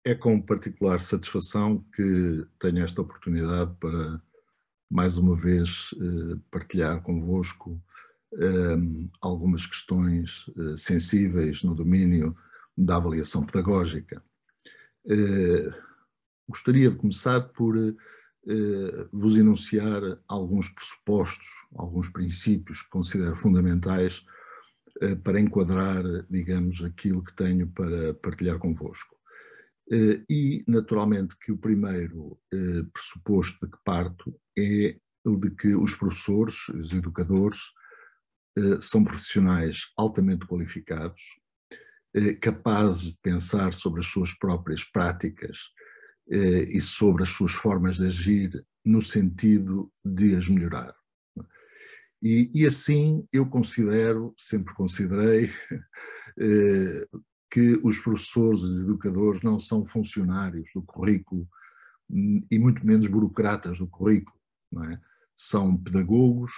É com particular satisfação que tenho esta oportunidade para, mais uma vez, partilhar convosco algumas questões sensíveis no domínio da avaliação pedagógica. Gostaria de começar por vos enunciar alguns pressupostos, alguns princípios que considero fundamentais para enquadrar, digamos, aquilo que tenho para partilhar convosco. E, naturalmente, que o primeiro pressuposto de que parto é o de que os professores, os educadores, são profissionais altamente qualificados, capazes de pensar sobre as suas próprias práticas e sobre as suas formas de agir no sentido de as melhorar. E assim eu considero, sempre considerei, que os professores, os educadores não são funcionários do currículo e muito menos burocratas do currículo, não é? São pedagogos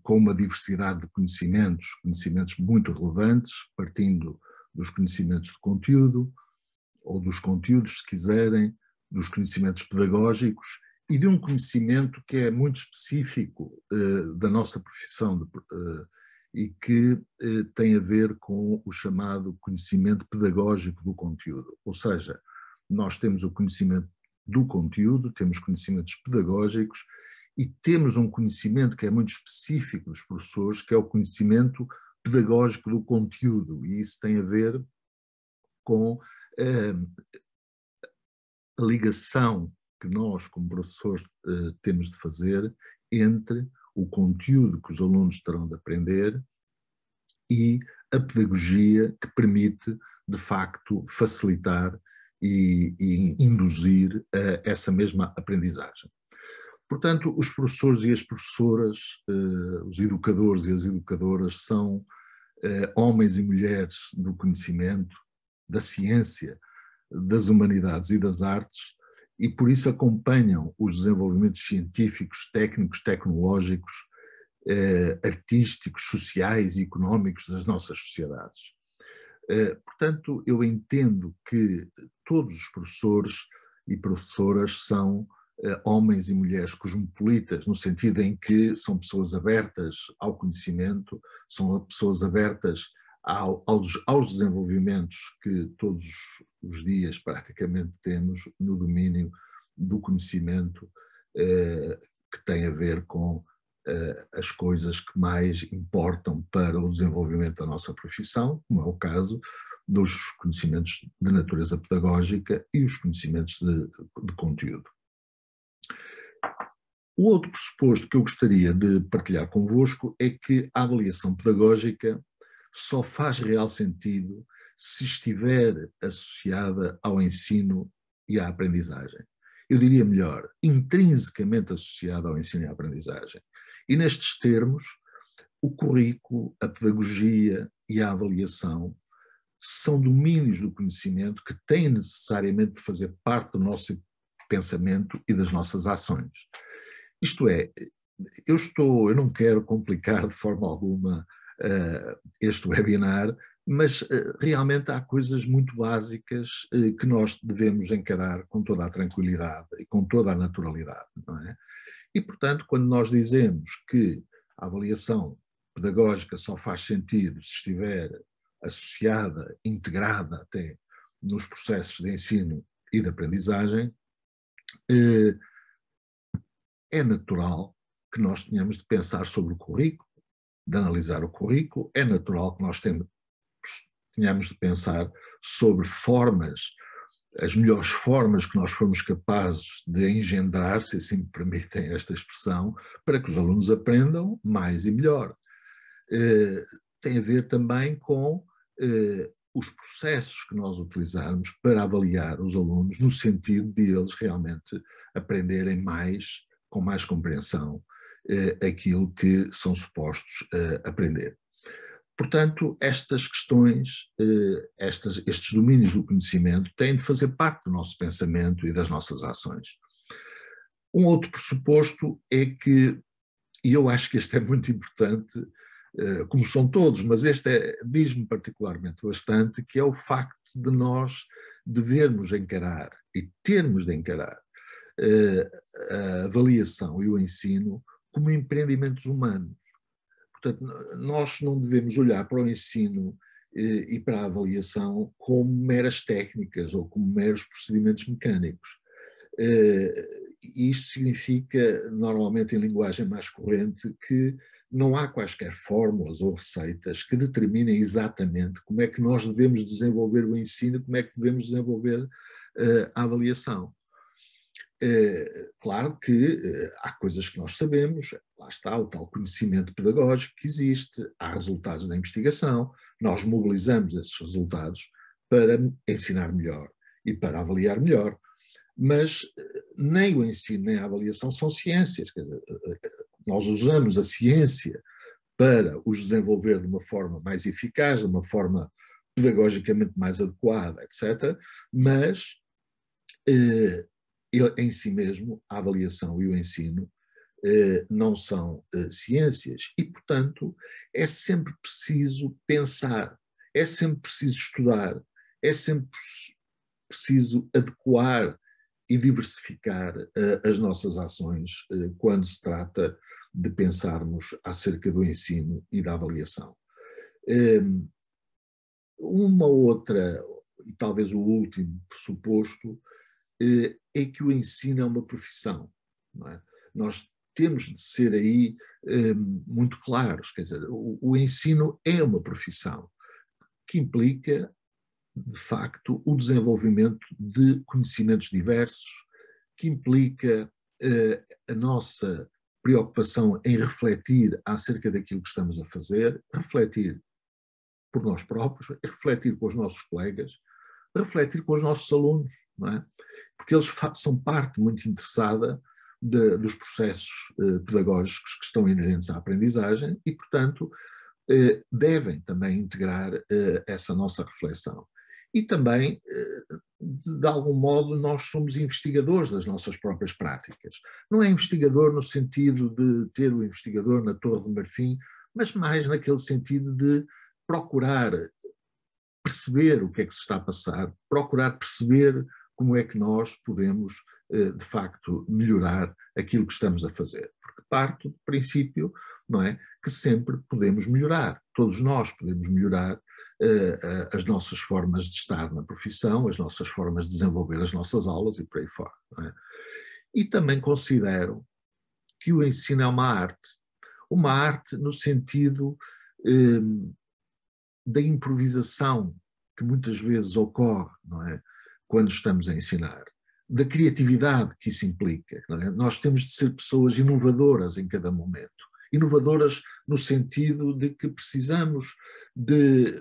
com uma diversidade de conhecimentos muito relevantes, partindo dos conhecimentos de conteúdo, ou dos conteúdos, se quiserem, dos conhecimentos pedagógicos e de um conhecimento que é muito específico da nossa profissão e que tem a ver com o chamado conhecimento pedagógico do conteúdo. Ou seja, nós temos o conhecimento do conteúdo, temos conhecimentos pedagógicos e temos um conhecimento que é muito específico dos professores, que é o conhecimento pedagógico do conteúdo, e isso tem a ver com a ligação que nós, como professores, temos de fazer entre o conteúdo que os alunos terão de aprender e a pedagogia que permite, de facto, facilitar e induzir essa mesma aprendizagem. Portanto, os professores e as professoras, os educadores e as educadoras são homens e mulheres do conhecimento, da ciência, das humanidades e das artes, e por isso acompanham os desenvolvimentos científicos, técnicos, tecnológicos, artísticos, sociais e económicos das nossas sociedades. Portanto, eu entendo que todos os professores e professoras são homens e mulheres cosmopolitas, no sentido em que são pessoas abertas ao conhecimento, são pessoas abertas aos desenvolvimentos que todos os dias praticamente temos no domínio do conhecimento que tem a ver com as coisas que mais importam para o desenvolvimento da nossa profissão, como é o caso dos conhecimentos de natureza pedagógica e os conhecimentos de conteúdo. O outro pressuposto que eu gostaria de partilhar convosco é que a avaliação pedagógica só faz real sentido se estiver associada ao ensino e à aprendizagem. Eu diria melhor, intrinsecamente associada ao ensino e à aprendizagem. E nestes termos, o currículo, a pedagogia e a avaliação são domínios do conhecimento que têm necessariamente de fazer parte do nosso pensamento e das nossas ações. Isto é, eu não quero complicar de forma alguma este webinar, mas realmente há coisas muito básicas que nós devemos encarar com toda a tranquilidade e com toda a naturalidade, não é? E, portanto, quando nós dizemos que a avaliação pedagógica só faz sentido se estiver associada, integrada até nos processos de ensino e de aprendizagem, é natural que nós tenhamos de pensar sobre o currículo, de analisar o currículo, é natural que nós tenhamos de pensar sobre formas, as melhores formas que nós formos capazes de engendrar, se assim me permitem esta expressão, para que os alunos aprendam mais e melhor. Tem a ver também com os processos que nós utilizarmos para avaliar os alunos, no sentido de eles realmente aprenderem mais, com mais compreensão, aquilo que são supostos aprender. Portanto, estas questões, estes domínios do conhecimento têm de fazer parte do nosso pensamento e das nossas ações. Um outro pressuposto é que, e eu acho que este é muito importante, como são todos, mas este diz-me particularmente bastante, que é o facto de nós devermos encarar e termos de encarar a avaliação e o ensino como empreendimentos humanos. Portanto, nós não devemos olhar para o ensino e para a avaliação como meras técnicas ou como meros procedimentos mecânicos. Isto significa, normalmente em linguagem mais corrente, que não há quaisquer fórmulas ou receitas que determinem exatamente como é que nós devemos desenvolver o ensino, como é que devemos desenvolver a avaliação. Claro que há coisas que nós sabemos, lá está o tal conhecimento pedagógico que existe, há resultados da investigação, nós mobilizamos esses resultados para ensinar melhor e para avaliar melhor, mas nem o ensino nem a avaliação são ciências, quer dizer, nós usamos a ciência para os desenvolver de uma forma mais eficaz, de uma forma pedagogicamente mais adequada, etc., mas em si mesmo, a avaliação e o ensino não são ciências e, portanto, é sempre preciso pensar, é sempre preciso estudar, é sempre preciso adequar e diversificar as nossas ações quando se trata de pensarmos acerca do ensino e da avaliação. Uma outra, e talvez o último pressuposto, é que o ensino é uma profissão. Não é? Nós temos de ser aí muito claros, quer dizer, o ensino é uma profissão que implica, de facto, o desenvolvimento de conhecimentos diversos, que implica a nossa preocupação em refletir acerca daquilo que estamos a fazer, refletir por nós próprios, refletir com os nossos colegas, refletir com os nossos alunos, não é? Porque eles são parte muito interessada dos processos pedagógicos que estão inerentes à aprendizagem e, portanto, devem também integrar essa nossa reflexão. E também, de algum modo, nós somos investigadores das nossas próprias práticas. Não é investigador no sentido de ter o investigador na Torre de Marfim, mas mais naquele sentido de procurar perceber o que é que se está a passar, procurar perceber como é que nós podemos, de facto, melhorar aquilo que estamos a fazer. Porque parto do princípio, não é, que sempre podemos melhorar. Todos nós podemos melhorar as nossas formas de estar na profissão, as nossas formas de desenvolver as nossas aulas e por aí fora. Não é? E também considero que o ensino é uma arte no sentido da improvisação que muitas vezes ocorre, não é, quando estamos a ensinar, da criatividade que isso implica. Não é? Nós temos de ser pessoas inovadoras em cada momento. Inovadoras no sentido de que precisamos de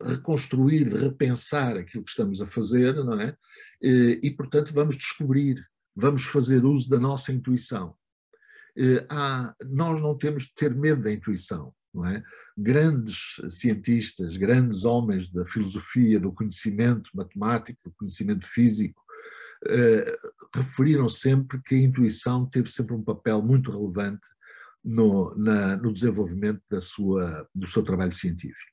reconstruir, de repensar aquilo que estamos a fazer, não é? E, portanto, vamos descobrir, vamos fazer uso da nossa intuição. Nós não temos de ter medo da intuição. Não é? Grandes cientistas, grandes homens da filosofia, do conhecimento matemático, do conhecimento físico, referiram sempre que a intuição teve sempre um papel muito relevante no desenvolvimento do seu trabalho científico.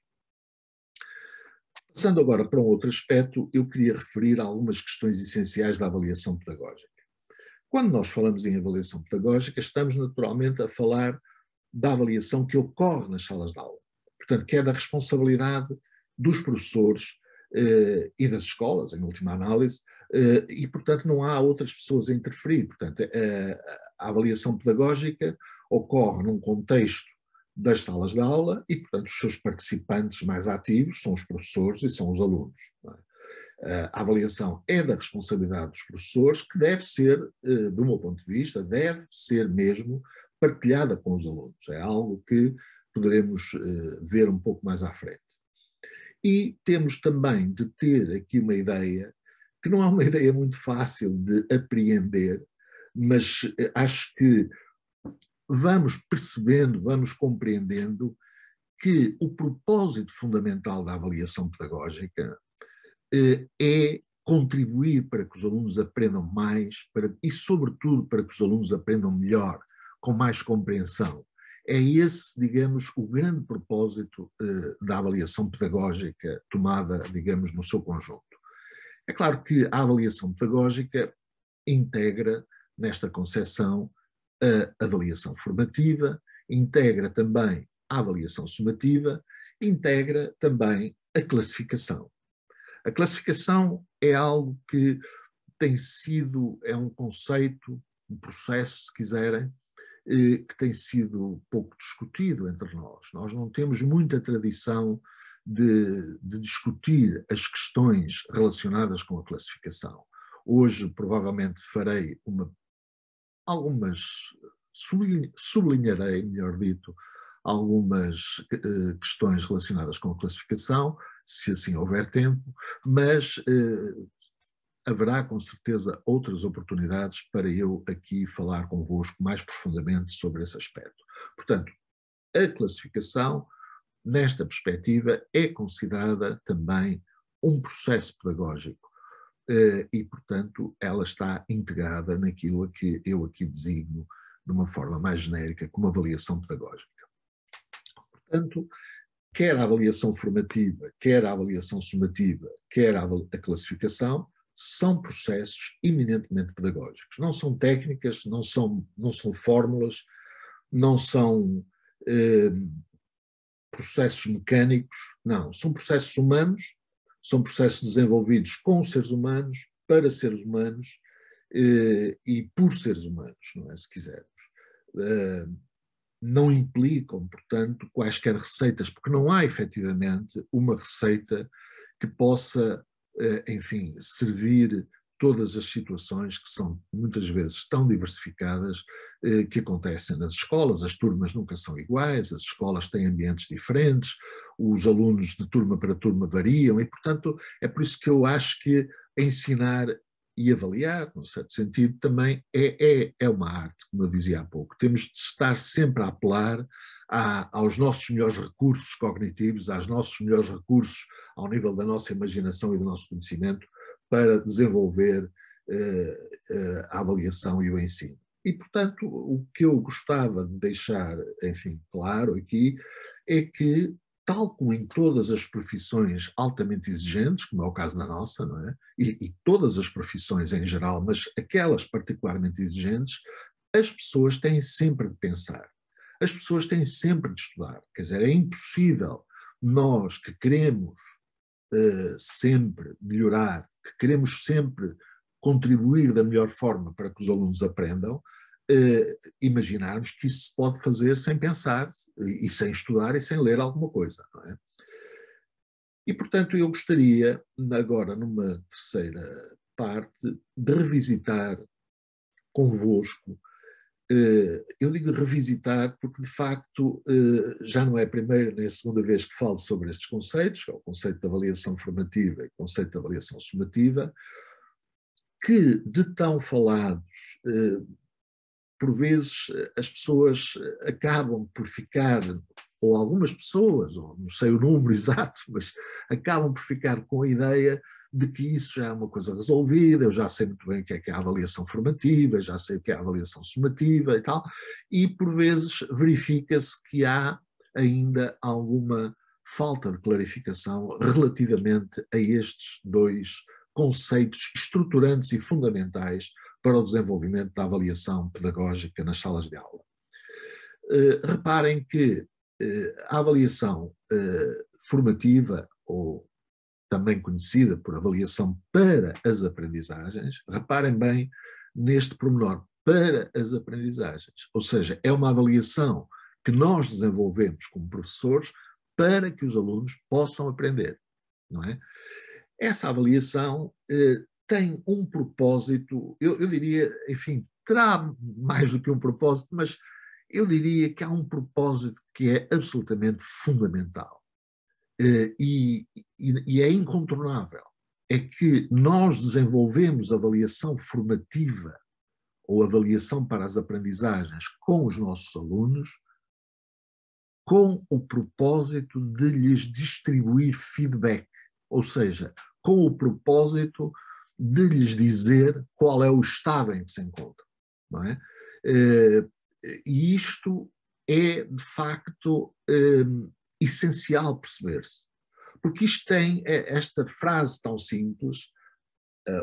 Passando agora para um outro aspecto, eu queria referir algumas questões essenciais da avaliação pedagógica. Quando nós falamos em avaliação pedagógica, estamos naturalmente a falar da avaliação que ocorre nas salas de aula. Portanto, que é da responsabilidade dos professores e das escolas, em última análise, e, portanto, não há outras pessoas a interferir. Portanto, a avaliação pedagógica ocorre num contexto das salas de aula e, portanto, os seus participantes mais ativos são os professores e são os alunos. Não é? A avaliação é da responsabilidade dos professores, que deve ser, do meu ponto de vista, deve ser mesmo partilhada com os alunos. É algo que poderemos ver um pouco mais à frente. E temos também de ter aqui uma ideia, que não é uma ideia muito fácil de apreender, mas acho que vamos percebendo, vamos compreendendo que o propósito fundamental da avaliação pedagógica é contribuir para que os alunos aprendam mais e, sobretudo, para que os alunos aprendam melhor, com mais compreensão. É esse, digamos, o grande propósito da avaliação pedagógica tomada, digamos, no seu conjunto. É claro que a avaliação pedagógica integra, nesta concepção, a avaliação formativa, integra também a avaliação sumativa, integra também a classificação. A classificação é algo que tem sido, é um conceito, um processo, se quiserem, que tem sido pouco discutido entre nós. Nós não temos muita tradição de discutir as questões relacionadas com a classificação. Hoje, provavelmente, farei sublinharei, melhor dito, algumas questões relacionadas com a classificação, se assim houver tempo, mas haverá com certeza outras oportunidades para eu aqui falar convosco mais profundamente sobre esse aspecto. Portanto, a classificação, nesta perspectiva, é considerada também um processo pedagógico e, portanto, ela está integrada naquilo a que eu aqui designo de uma forma mais genérica como avaliação pedagógica. Portanto, quer a avaliação formativa, quer a avaliação sumativa, quer a classificação, são processos eminentemente pedagógicos. Não são técnicas, não são fórmulas, não são processos mecânicos, não. São processos humanos, são processos desenvolvidos com seres humanos, para seres humanos e por seres humanos, não é, se quisermos. Não implicam, portanto, quaisquer receitas, porque não há efetivamente uma receita que possa, enfim, servir todas as situações que são muitas vezes tão diversificadas que acontecem nas escolas. As turmas nunca são iguais, as escolas têm ambientes diferentes, os alunos de turma para turma variam e, portanto, é por isso que eu acho que ensinar e avaliar, num certo sentido, também é uma arte, como eu dizia há pouco. Temos de estar sempre a apelar aos nossos melhores recursos cognitivos, aos nossos melhores recursos ao nível da nossa imaginação e do nosso conhecimento, para desenvolver a avaliação e o ensino. E, portanto, o que eu gostava de deixar, enfim, claro aqui, é que, tal como em todas as profissões altamente exigentes, como é o caso da nossa, não é? E todas as profissões em geral, mas aquelas particularmente exigentes, as pessoas têm sempre de pensar, as pessoas têm sempre de estudar. Quer dizer, é impossível nós que queremos sempre melhorar, que queremos sempre contribuir da melhor forma para que os alunos aprendam, imaginarmos que isso se pode fazer sem pensar e sem estudar e sem ler alguma coisa, não é? E, portanto, eu gostaria, agora numa terceira parte, de revisitar convosco. Eu digo revisitar porque, de facto, já não é a primeira nem a segunda vez que falo sobre estes conceitos, que é o conceito de avaliação formativa e o conceito de avaliação sumativa, que, de tão falados, por vezes as pessoas acabam por ficar, ou algumas pessoas, ou não sei o número exato, mas acabam por ficar com a ideia de que isso já é uma coisa resolvida, eu já sei muito bem o que é a avaliação formativa, já sei o que é a avaliação sumativa e tal, e por vezes verifica-se que há ainda alguma falta de clarificação relativamente a estes dois conceitos estruturantes e fundamentais para o desenvolvimento da avaliação pedagógica nas salas de aula. Reparem que a avaliação formativa, ou também conhecida por avaliação para as aprendizagens, reparem bem neste pormenor, para as aprendizagens, ou seja, é uma avaliação que nós desenvolvemos como professores para que os alunos possam aprender, não é? Essa avaliação tem um propósito, eu diria, enfim, terá mais do que um propósito, mas eu diria que há um propósito que é absolutamente fundamental e é incontornável. É que nós desenvolvemos avaliação formativa ou avaliação para as aprendizagens com os nossos alunos com o propósito de lhes distribuir feedback, ou seja, com o propósito de lhes dizer qual é o estado em que se encontram, não é? E isto é, de facto, essencial perceber-se. Porque isto tem esta frase tão simples,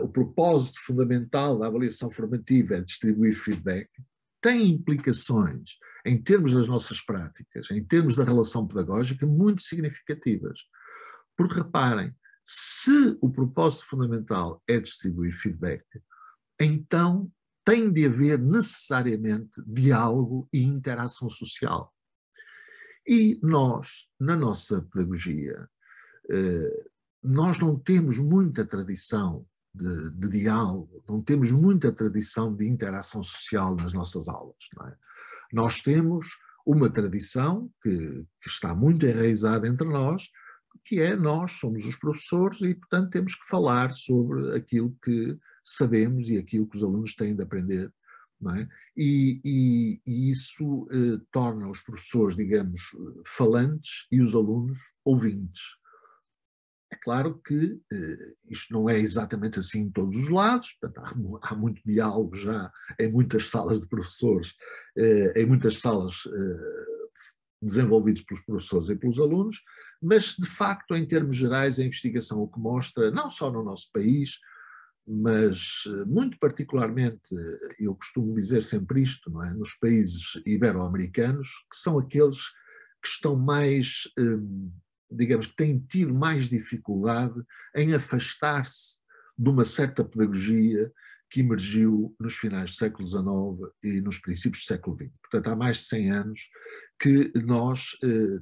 o propósito fundamental da avaliação formativa é distribuir feedback, tem implicações em termos das nossas práticas, em termos da relação pedagógica, muito significativas. Porque reparem, se o propósito fundamental é distribuir feedback, então tem de haver necessariamente diálogo e interação social. E nós, na nossa pedagogia, nós não temos muita tradição de diálogo, não temos muita tradição de interação social nas nossas aulas. Não é? Nós temos uma tradição que está muito enraizada entre nós, que é nós somos os professores e, portanto, temos que falar sobre aquilo que sabemos e aquilo que os alunos têm de aprender. Não é? E isso torna os professores, digamos, falantes e os alunos ouvintes. É claro que isto não é exatamente assim em todos os lados, portanto, há muito diálogo já em muitas salas de professores, em muitas salas desenvolvidos pelos professores e pelos alunos, mas de facto, em termos gerais, a investigação o que mostra, não só no nosso país, mas muito particularmente, eu costumo dizer sempre isto, não é? Nos países ibero-americanos, que são aqueles que estão mais, digamos, que têm tido mais dificuldade em afastar-se de uma certa pedagogia que emergiu nos finais do século XIX e nos princípios do século XX. Portanto, há mais de 100 anos que nós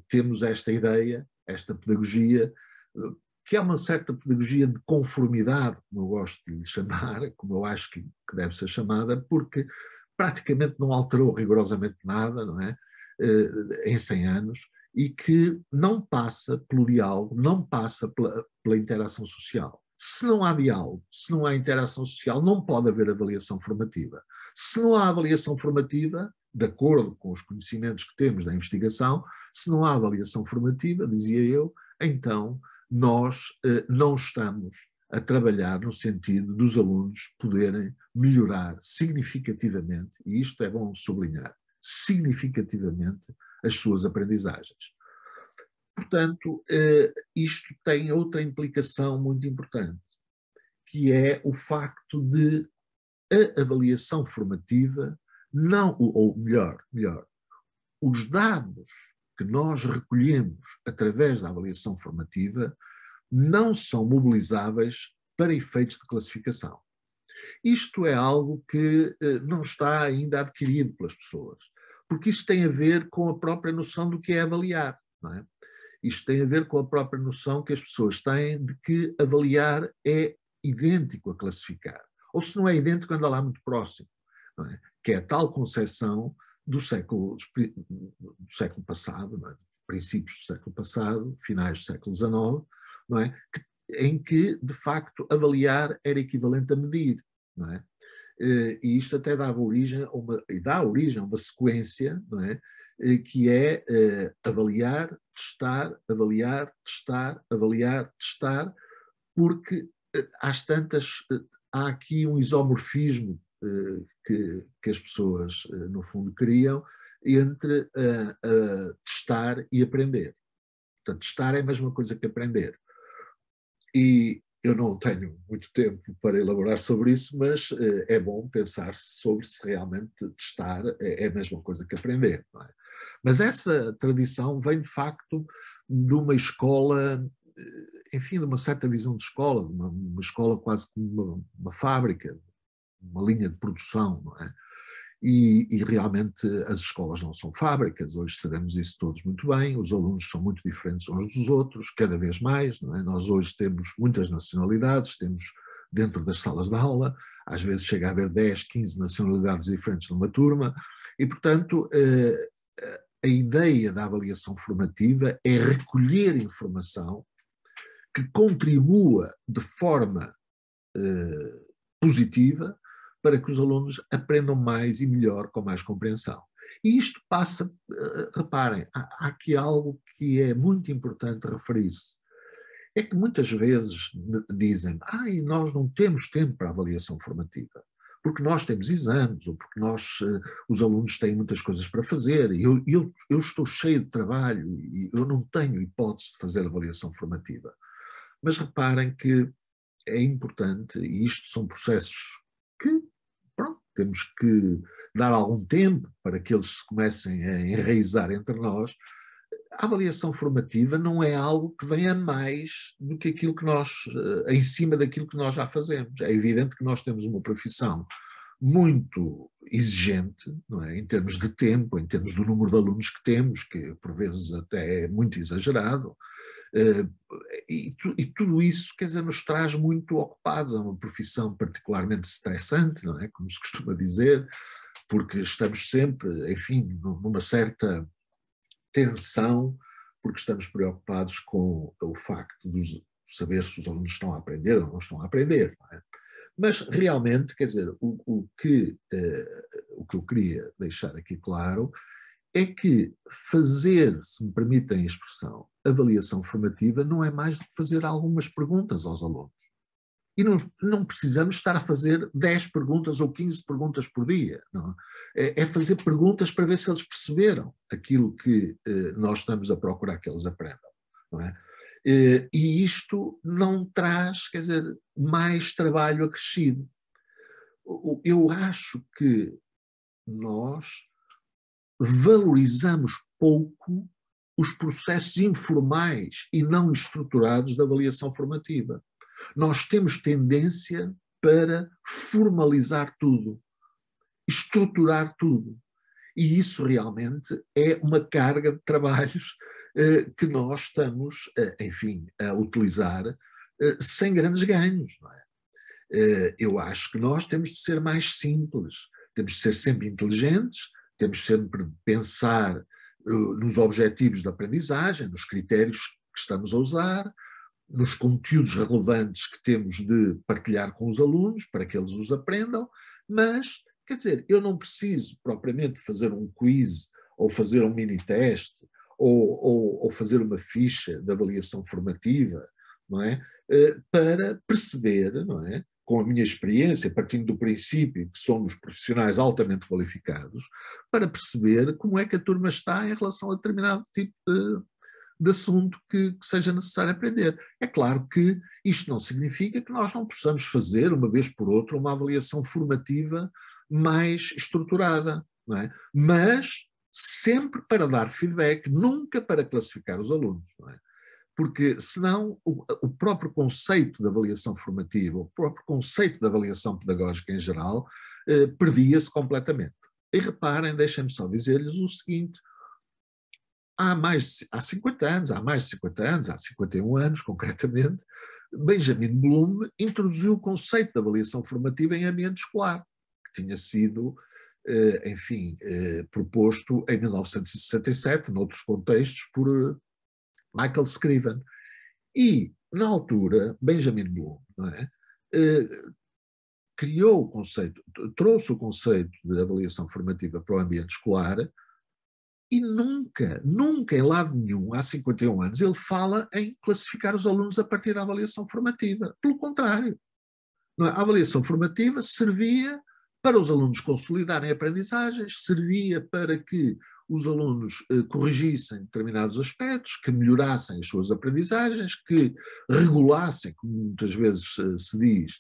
temos esta ideia, esta pedagogia, que é uma certa pedagogia de conformidade, como eu gosto de lhe chamar, como eu acho que deve ser chamada, porque praticamente não alterou rigorosamente nada, não é? Em 100 anos, e que não passa pelo diálogo, não passa pela interação social. Se não há diálogo, se não há interação social, não pode haver avaliação formativa. Se não há avaliação formativa, de acordo com os conhecimentos que temos da investigação, se não há avaliação formativa, dizia eu, então nós não estamos a trabalhar no sentido dos alunos poderem melhorar significativamente, e isto é bom sublinhar, significativamente as suas aprendizagens. Portanto, isto tem outra implicação muito importante, que é o facto de a avaliação formativa não, ou melhor, os dados que nós recolhemos através da avaliação formativa não são mobilizáveis para efeitos de classificação. Isto é algo que não está ainda adquirido pelas pessoas, porque isto tem a ver com a própria noção do que é avaliar, não é? Isto tem a ver com a própria noção que as pessoas têm de que avaliar é idêntico a classificar. Ou se não é idêntico, anda lá muito próximo. Não é? Que é a tal concepção do século passado, não é? Princípios do século passado, finais do século XIX, não é? Em que, de facto, avaliar era equivalente a medir. Não é? E isto até dá origem a uma sequência, não é? Que é avaliar, testar, avaliar, testar, avaliar, testar, porque às tantas há aqui um isomorfismo que as pessoas, no fundo, criam entre testar e aprender. Portanto, testar é a mesma coisa que aprender. E eu não tenho muito tempo para elaborar sobre isso, mas é bom pensar sobre se realmente testar é a mesma coisa que aprender. Não é? Mas essa tradição vem, de facto, de uma escola, enfim, de uma certa visão de escola, de uma escola quase como uma fábrica, uma linha de produção, não é? E realmente as escolas não são fábricas, hoje sabemos isso todos muito bem, os alunos são muito diferentes uns dos outros, cada vez mais, não é? Nós hoje temos muitas nacionalidades, temos dentro das salas de aula, às vezes chega a haver 10, 15 nacionalidades diferentes numa turma, e portanto a ideia da avaliação formativa é recolher informação que contribua de forma positiva para que os alunos aprendam mais e melhor, com mais compreensão. E isto passa, reparem, há aqui algo que é muito importante referir-se. É que muitas vezes dizem, nós não temos tempo para avaliação formativa. porque nós temos exames, ou porque os alunos têm muitas coisas para fazer, e eu estou cheio de trabalho e eu não tenho hipótese de fazer avaliação formativa. Mas reparem que é importante, e isto são processos que, pronto, temos que dar algum tempo para que eles se comecem a enraizar entre nós. A avaliação formativa não é algo que venha mais do que aquilo que nós, em cima daquilo que nós já fazemos. É evidente que nós temos uma profissão muito exigente, não é? Em termos de tempo, em termos do número de alunos que temos, que por vezes até é muito exagerado, e tudo isso, quer dizer, nos traz muito ocupados. É uma profissão particularmente estressante, não é? Como se costuma dizer, porque estamos sempre, enfim, numa certa tensão, porque estamos preocupados com o facto de saber se os alunos estão a aprender ou não estão a aprender, não é? Mas realmente, quer dizer, o que eu queria deixar aqui claro é que fazer, se me permitem a expressão, avaliação formativa não é mais do que fazer algumas perguntas aos alunos. E não precisamos estar a fazer 10 perguntas ou 15 perguntas por dia. Não. É fazer perguntas para ver se eles perceberam aquilo que nós estamos a procurar que eles aprendam. Não é? E isto não traz, quer dizer, mais trabalho acrescido. Eu acho que nós valorizamos pouco os processos informais e não estruturados da avaliação formativa. Nós temos tendência para formalizar tudo, estruturar tudo. E isso realmente é uma carga de trabalhos que nós estamos, enfim, a utilizar sem grandes ganhos. Não é? Eu acho que nós temos de ser mais simples, temos de ser sempre inteligentes, temos sempre de pensar nos objetivos da aprendizagem, nos critérios que estamos a usar, nos conteúdos relevantes que temos de partilhar com os alunos para que eles os aprendam, mas, quer dizer, eu não preciso propriamente fazer um quiz ou fazer um mini-teste ou fazer uma ficha de avaliação formativa, não é? Para perceber, não é? Com a minha experiência, partindo do princípio que somos profissionais altamente qualificados, para perceber como é que a turma está em relação a determinado tipo de assunto que seja necessário aprender. É claro que isto não significa que nós não possamos fazer, uma vez por outra, uma avaliação formativa mais estruturada, não é? Mas sempre para dar feedback, nunca para classificar os alunos, não é? Porque senão o próprio conceito de avaliação formativa, o próprio conceito de avaliação pedagógica em geral, perdia-se completamente. E reparem, deixem-me só dizer-lhes o seguinte: há 50 anos, há mais de 50 anos, há 51 anos concretamente, Benjamin Bloom introduziu o conceito de avaliação formativa em ambiente escolar, que tinha sido, enfim, proposto em 1967, noutros contextos, por Michael Scriven. E, na altura, Benjamin Bloom, não é, criou o conceito, trouxe o conceito de avaliação formativa para o ambiente escolar. E nunca, nunca em lado nenhum, há 51 anos, ele fala em classificar os alunos a partir da avaliação formativa. Pelo contrário, não é? A avaliação formativa servia para os alunos consolidarem aprendizagens, servia para que os alunos corrigissem determinados aspectos, que melhorassem as suas aprendizagens, que regulassem, como muitas vezes se diz,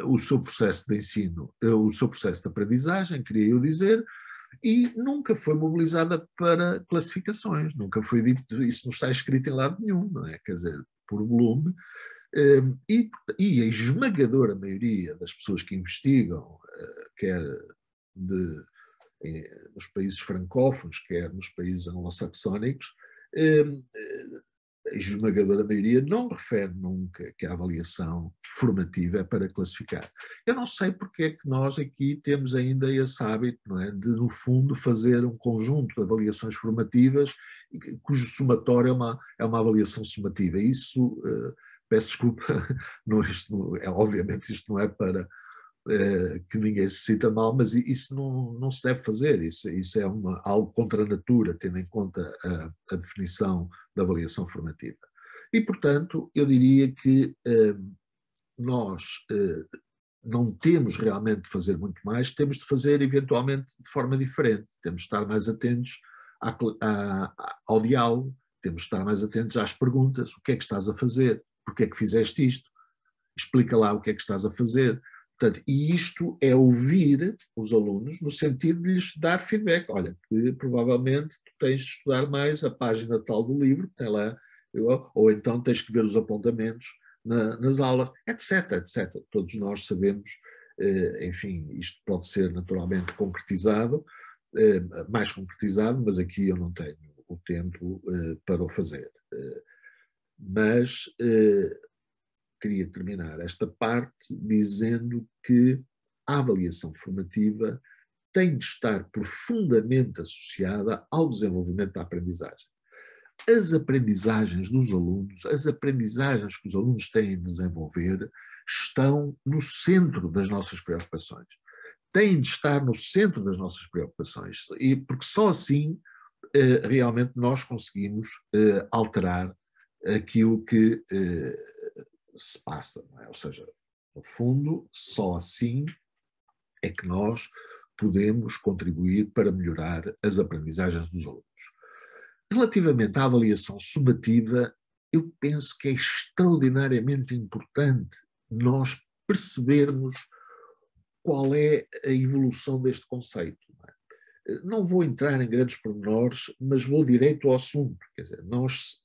o seu processo de ensino, o seu processo de aprendizagem, queria eu dizer, e nunca foi mobilizada para classificações, nunca foi dito, isso não está escrito em lado nenhum, não é? Quer dizer, por Bloom, e a esmagadora maioria das pessoas que investigam, quer nos países francófonos, quer nos países anglo-saxónicos, a esmagadora maioria não refere nunca que a avaliação formativa é para classificar. Eu não sei porque é que nós aqui temos ainda esse hábito, não é, de, no fundo, fazer um conjunto de avaliações formativas cujo somatório é uma avaliação sumativa. Isso, peço desculpa, obviamente isto não é para que ninguém se sinta mal, mas isso não se deve fazer, isso é algo contra a natura, tendo em conta a definição da avaliação formativa. E, portanto, eu diria que nós não temos realmente de fazer muito mais, temos de fazer eventualmente de forma diferente, temos de estar mais atentos ao diálogo, temos de estar mais atentos às perguntas: o que é que estás a fazer? Porquê é que fizeste isto? Explica lá o que é que estás a fazer. Portanto, e isto é ouvir os alunos no sentido de lhes dar feedback. Olha, que provavelmente tu tens de estudar mais a página tal do livro, que tem lá, ou então tens que ver os apontamentos nas aulas, etc, etc. Todos nós sabemos, enfim, isto pode ser naturalmente concretizado, mais concretizado, mas aqui eu não tenho o tempo para o fazer. Mas queria terminar esta parte dizendo que a avaliação formativa tem de estar profundamente associada ao desenvolvimento da aprendizagem. As aprendizagens dos alunos, as aprendizagens que os alunos têm de desenvolver, estão no centro das nossas preocupações. Têm de estar no centro das nossas preocupações, e porque só assim realmente nós conseguimos alterar aquilo que se passa, não é? Ou seja, no fundo, só assim é que nós podemos contribuir para melhorar as aprendizagens dos alunos. Relativamente à avaliação sumativa, eu penso que é extraordinariamente importante nós percebermos qual é a evolução deste conceito. Não vou entrar em grandes pormenores, mas vou direito ao assunto. Quer dizer, nós,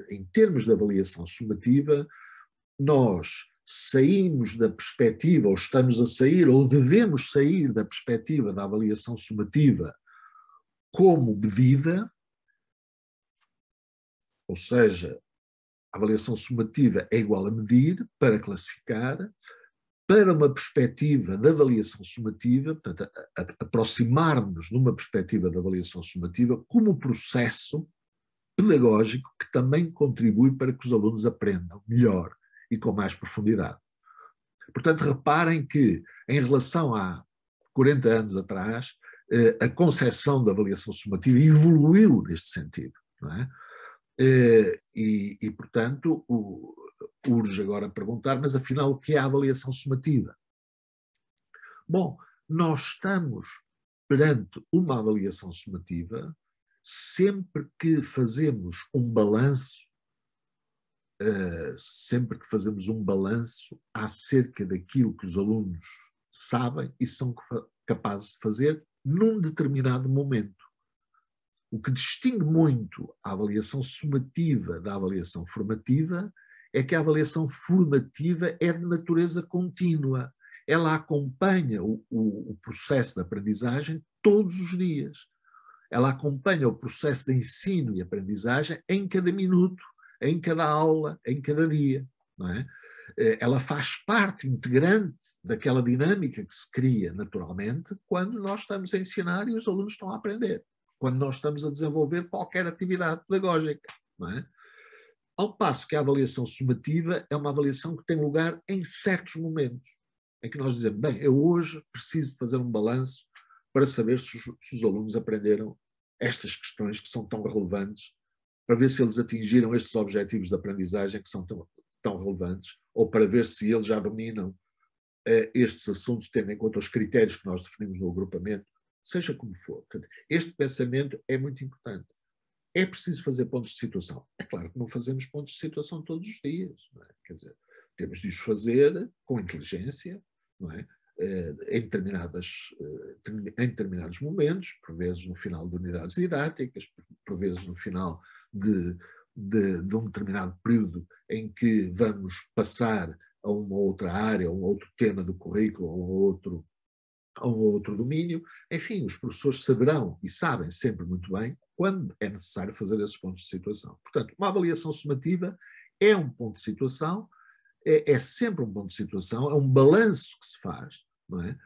em termos de avaliação sumativa, nós saímos da perspectiva, ou estamos a sair, ou devemos sair da perspectiva da avaliação sumativa como medida, ou seja, a avaliação sumativa é igual a medir, para classificar, para uma perspectiva de avaliação sumativa, portanto, aproximar-nos numa perspectiva de avaliação sumativa como processo pedagógico que também contribui para que os alunos aprendam melhor e com mais profundidade. Portanto, reparem que, em relação a 40 anos atrás, a concepção da avaliação sumativa evoluiu neste sentido, não é? Portanto, urge agora perguntar, mas afinal, o que é a avaliação sumativa? Bom, nós estamos perante uma avaliação sumativa sempre que fazemos um balanço, acerca daquilo que os alunos sabem e são capazes de fazer num determinado momento. O que distingue muito a avaliação sumativa da avaliação formativa é que a avaliação formativa é de natureza contínua. Ela acompanha o processo de aprendizagem todos os dias. Ela acompanha o processo de ensino e aprendizagem em cada minuto, em cada aula, em cada dia, não é? Ela faz parte integrante daquela dinâmica que se cria naturalmente quando nós estamos a ensinar e os alunos estão a aprender, quando nós estamos a desenvolver qualquer atividade pedagógica, não é? Ao passo que a avaliação sumativa é uma avaliação que tem lugar em certos momentos, em que nós dizemos, bem, eu hoje preciso de fazer um balanço para saber se os alunos aprenderam estas questões que são tão relevantes, para ver se eles atingiram estes objetivos de aprendizagem que são tão relevantes, ou para ver se eles já dominam estes assuntos, tendo em conta os critérios que nós definimos no agrupamento, seja como for. Este pensamento é muito importante. É preciso fazer pontos de situação. É claro que não fazemos pontos de situação todos os dias, não é? Quer dizer, temos de os fazer com inteligência, não é? Em determinados momentos, por vezes no final de unidades didáticas, por vezes no final de um determinado período em que vamos passar a uma outra área, a um outro tema do currículo, a um outro domínio. Enfim, os professores saberão e sabem sempre muito bem quando é necessário fazer esses pontos de situação. Portanto, uma avaliação sumativa é um ponto de situação, é sempre um ponto de situação, é um balanço que se faz, não é?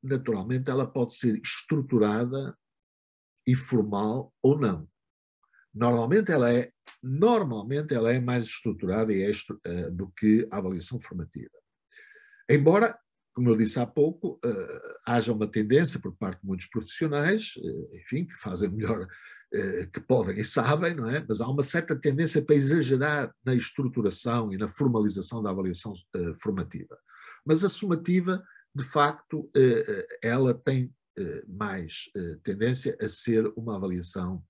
Naturalmente, ela pode ser estruturada e formal ou não. Normalmente ela é mais estruturada do que a avaliação formativa. Embora, como eu disse há pouco, haja uma tendência por parte de muitos profissionais, enfim, que fazem melhor, que podem e sabem, não é? Mas há uma certa tendência para exagerar na estruturação e na formalização da avaliação formativa. Mas a sumativa, de facto, ela tem mais tendência a ser uma avaliação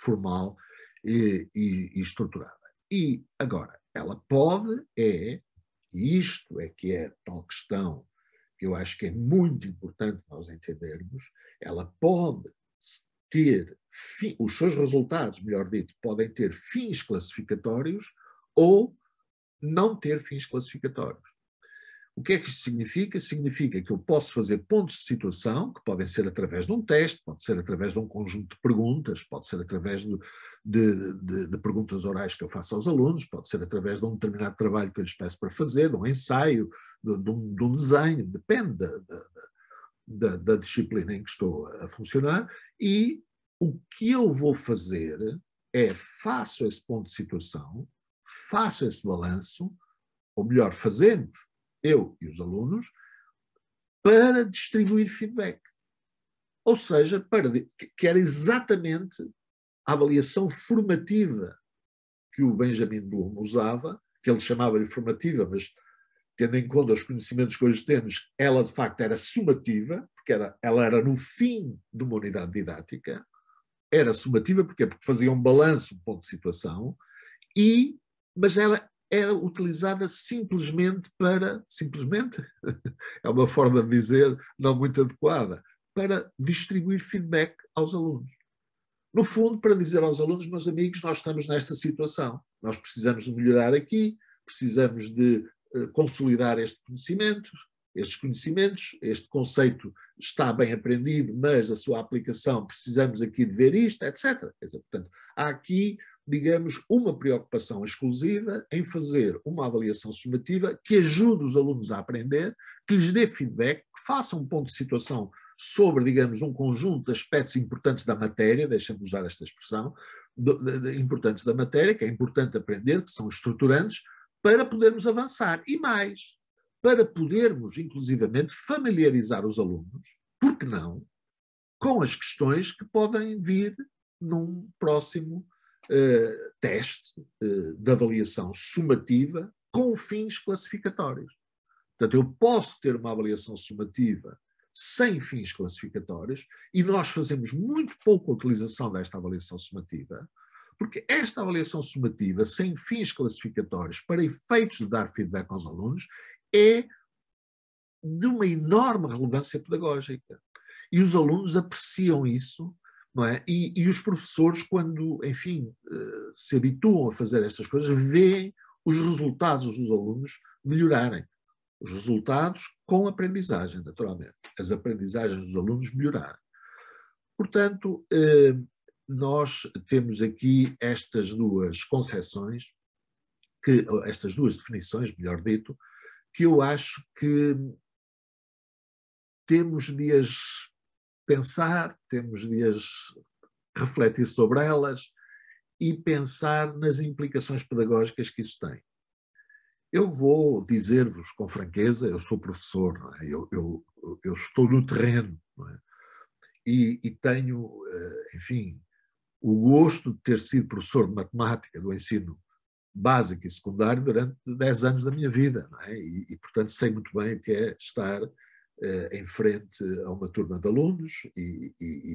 formal e estruturada. E, agora, ela pode, e isto é que é tal questão que eu acho que é muito importante nós entendermos, ela pode ter, os seus resultados, melhor dito, podem ter fins classificatórios ou não ter fins classificatórios. O que é que isto significa? Significa que eu posso fazer pontos de situação, que podem ser através de um teste, pode ser através de um conjunto de perguntas, pode ser através de perguntas orais que eu faço aos alunos, pode ser através de um determinado trabalho que eu lhes peço para fazer, de um ensaio, de um desenho, depende da disciplina em que estou a funcionar, e o que eu vou fazer é, faço esse ponto de situação, faço esse balanço, ou melhor, fazemos, eu e os alunos, para distribuir feedback. Ou seja, que era exatamente a avaliação formativa que o Benjamin Bloom usava, que ele chamava-lhe formativa, mas tendo em conta os conhecimentos que hoje temos, ela de facto era sumativa, porque ela era no fim de uma unidade didática, era sumativa porque fazia um balanço, um ponto de situação, mas ela era utilizada simplesmente, é uma forma de dizer não muito adequada, para distribuir feedback aos alunos. No fundo, para dizer aos alunos, meus amigos, nós estamos nesta situação, nós precisamos de melhorar aqui, precisamos de consolidar estes conhecimentos, este conceito está bem aprendido, mas a sua aplicação, precisamos aqui de ver isto, etc. Portanto, há aqui, digamos, uma preocupação exclusiva em fazer uma avaliação sumativa que ajude os alunos a aprender, que lhes dê feedback, que faça um ponto de situação sobre, digamos, um conjunto de aspectos importantes da matéria, deixem-me usar esta expressão, importantes da matéria, que é importante aprender, que são estruturantes, para podermos avançar. E mais, para podermos, inclusivamente, familiarizar os alunos, por que não, com as questões que podem vir num próximo teste de avaliação sumativa com fins classificatórios. Portanto, eu posso ter uma avaliação sumativa sem fins classificatórios e nós fazemos muito pouca utilização desta avaliação sumativa, porque esta avaliação sumativa sem fins classificatórios para efeitos de dar feedback aos alunos é de uma enorme relevância pedagógica. E os alunos apreciam isso, não é? E os professores, quando, enfim, se habituam a fazer estas coisas, veem os resultados dos alunos melhorarem. Os resultados com aprendizagem, naturalmente. As aprendizagens dos alunos melhorarem. Portanto, nós temos aqui estas duas concepções, estas duas definições, melhor dito, que eu acho que temos de as pensar, temos de as refletir sobre elas e pensar nas implicações pedagógicas que isso tem. Eu vou dizer-vos com franqueza, eu sou professor, não é? Eu estou no terreno, não é? E tenho, enfim, o gosto de ter sido professor de matemática do ensino básico e secundário durante 10 anos da minha vida, não é? Portanto, sei muito bem o que é estar em frente a uma turma de alunos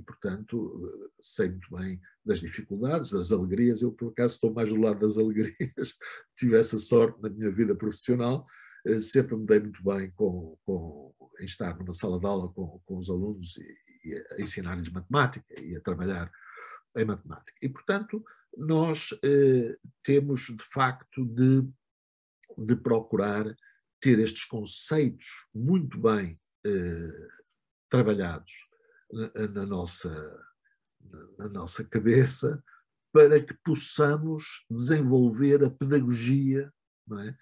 portanto, sei muito bem das dificuldades, das alegrias. Eu, por acaso, estou mais do lado das alegrias. Tive essa sorte na minha vida profissional. Sempre me dei muito bem em estar numa sala de aula com os alunos e a ensinar-lhes matemática e a trabalhar em matemática. E, portanto, nós temos, de facto, de procurar ter estes conceitos muito bem trabalhados na nossa cabeça para que possamos desenvolver a pedagogia, não é?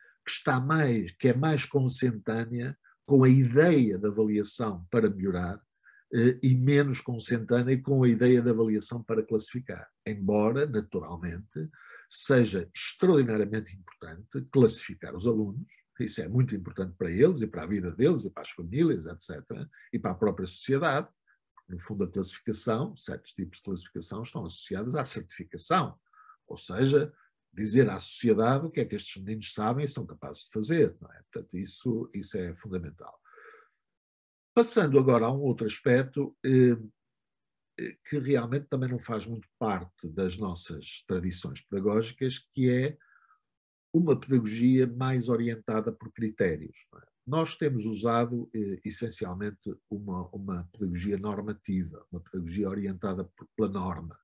que é mais consentânea com a ideia da avaliação para melhorar e menos consentânea com a ideia da avaliação para classificar. Embora, naturalmente, seja extraordinariamente importante classificar os alunos, isso é muito importante para eles e para a vida deles e para as famílias, etc., e para a própria sociedade, no fundo, a classificação, certos tipos de classificação estão associados à certificação, ou seja, dizer à sociedade o que é que estes meninos sabem e são capazes de fazer, não é? Portanto, isso é fundamental. Passando agora a um outro aspecto que realmente também não faz muito parte das nossas tradições pedagógicas, que é uma pedagogia mais orientada por critérios. Não é? Nós temos usado, essencialmente, uma pedagogia normativa, uma pedagogia orientada pela norma,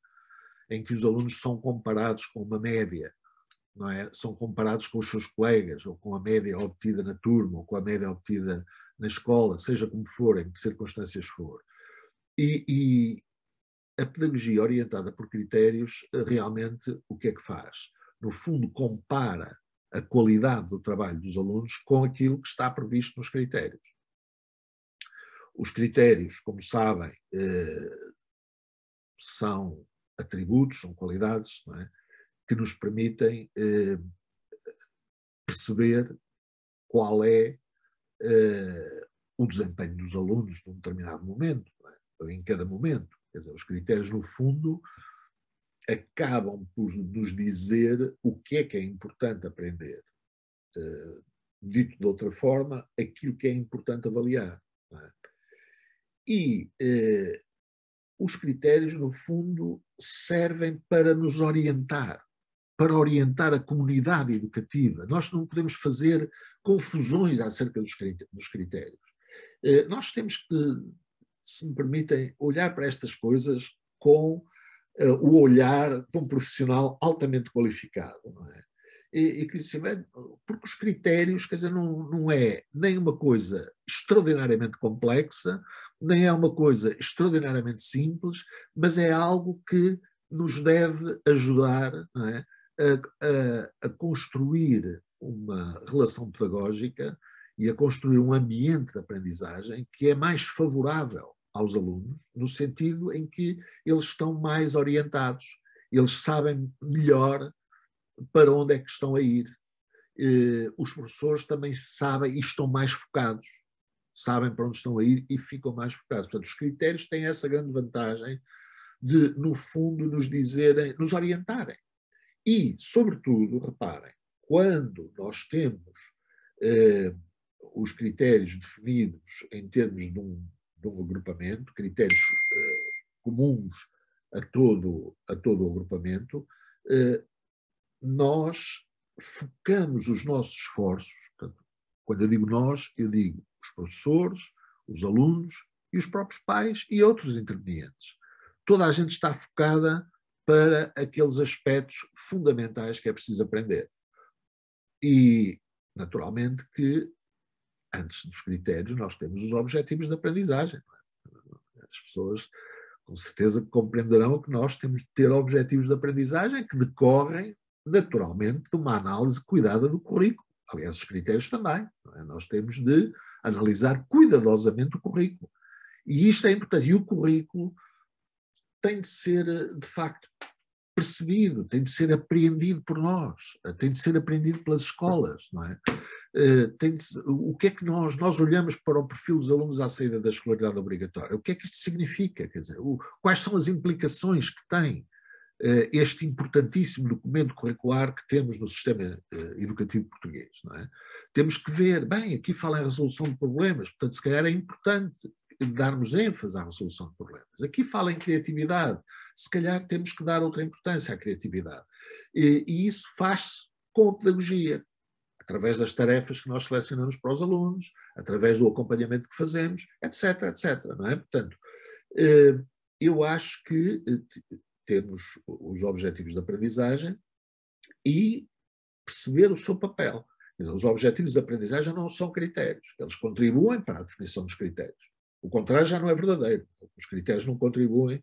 em que os alunos são comparados com uma média, não é? São comparados com os seus colegas, ou com a média obtida na turma, ou com a média obtida na escola, seja como for, em que circunstâncias for. E a pedagogia orientada por critérios, realmente, o que é que faz? No fundo, compara a qualidade do trabalho dos alunos com aquilo que está previsto nos critérios. Os critérios, como sabem, são atributos, são qualidades, não é? Que nos permitem perceber qual é o desempenho dos alunos num determinado momento, não é? Ou em cada momento. Quer dizer, os critérios, no fundo, acabam por nos dizer o que é importante aprender. Dito de outra forma, aquilo que é importante avaliar. Não é? E os critérios, no fundo, servem para nos orientar, para orientar a comunidade educativa. Nós não podemos fazer confusões acerca dos critérios. Nós temos que, se me permitem, olhar para estas coisas com o olhar de um profissional altamente qualificado, não é? E que se vê, porque os critérios, quer dizer, não é nem uma coisa extraordinariamente complexa, nem é uma coisa extraordinariamente simples, mas é algo que nos deve ajudar, não é, a construir uma relação pedagógica e a construir um ambiente de aprendizagem que é mais favorável aos alunos, no sentido em que eles estão mais orientados, eles sabem melhor para onde é que estão a ir. Os professores também sabem e estão mais focados, sabem para onde estão a ir e ficam mais focados. Portanto, os critérios têm essa grande vantagem de, no fundo, nos dizerem, nos orientarem. E, sobretudo, reparem, quando nós temos os critérios definidos em termos de um agrupamento, critérios comuns a todo o agrupamento, nós focamos os nossos esforços. Portanto, quando eu digo nós, eu digo os professores, os alunos e os próprios pais e outros intervenientes. Toda a gente está focada para aqueles aspectos fundamentais que é preciso aprender. E, naturalmente, que antes dos critérios nós temos os objetivos de aprendizagem. As pessoas com certeza compreenderão que nós temos de ter objetivos de aprendizagem que decorrem naturalmente de uma análise cuidada do currículo. Aliás, os critérios também. Não é? Nós temos de analisar cuidadosamente o currículo. E isto é importante. E o currículo tem de ser, de facto, percebido, tem de ser apreendido por nós, tem de ser aprendido pelas escolas, não é? O que é que nós olhamos para o perfil dos alunos à saída da escolaridade obrigatória? O que é que isto significa? Quer dizer, quais são as implicações que tem este importantíssimo documento curricular que temos no sistema educativo português, não é? Temos que ver, bem, aqui fala em resolução de problemas, portanto, se calhar é importante darmos ênfase à resolução de problemas. Aqui fala em criatividade, se calhar temos que dar outra importância à criatividade. E isso faz-se com a pedagogia, através das tarefas que nós selecionamos para os alunos, através do acompanhamento que fazemos, etc, etc. Não é? Portanto, eu acho que temos os objetivos de aprendizagem e perceber o seu papel. Os objetivos de aprendizagem não são critérios, eles contribuem para a definição dos critérios. O contrário já não é verdadeiro. Os critérios não contribuem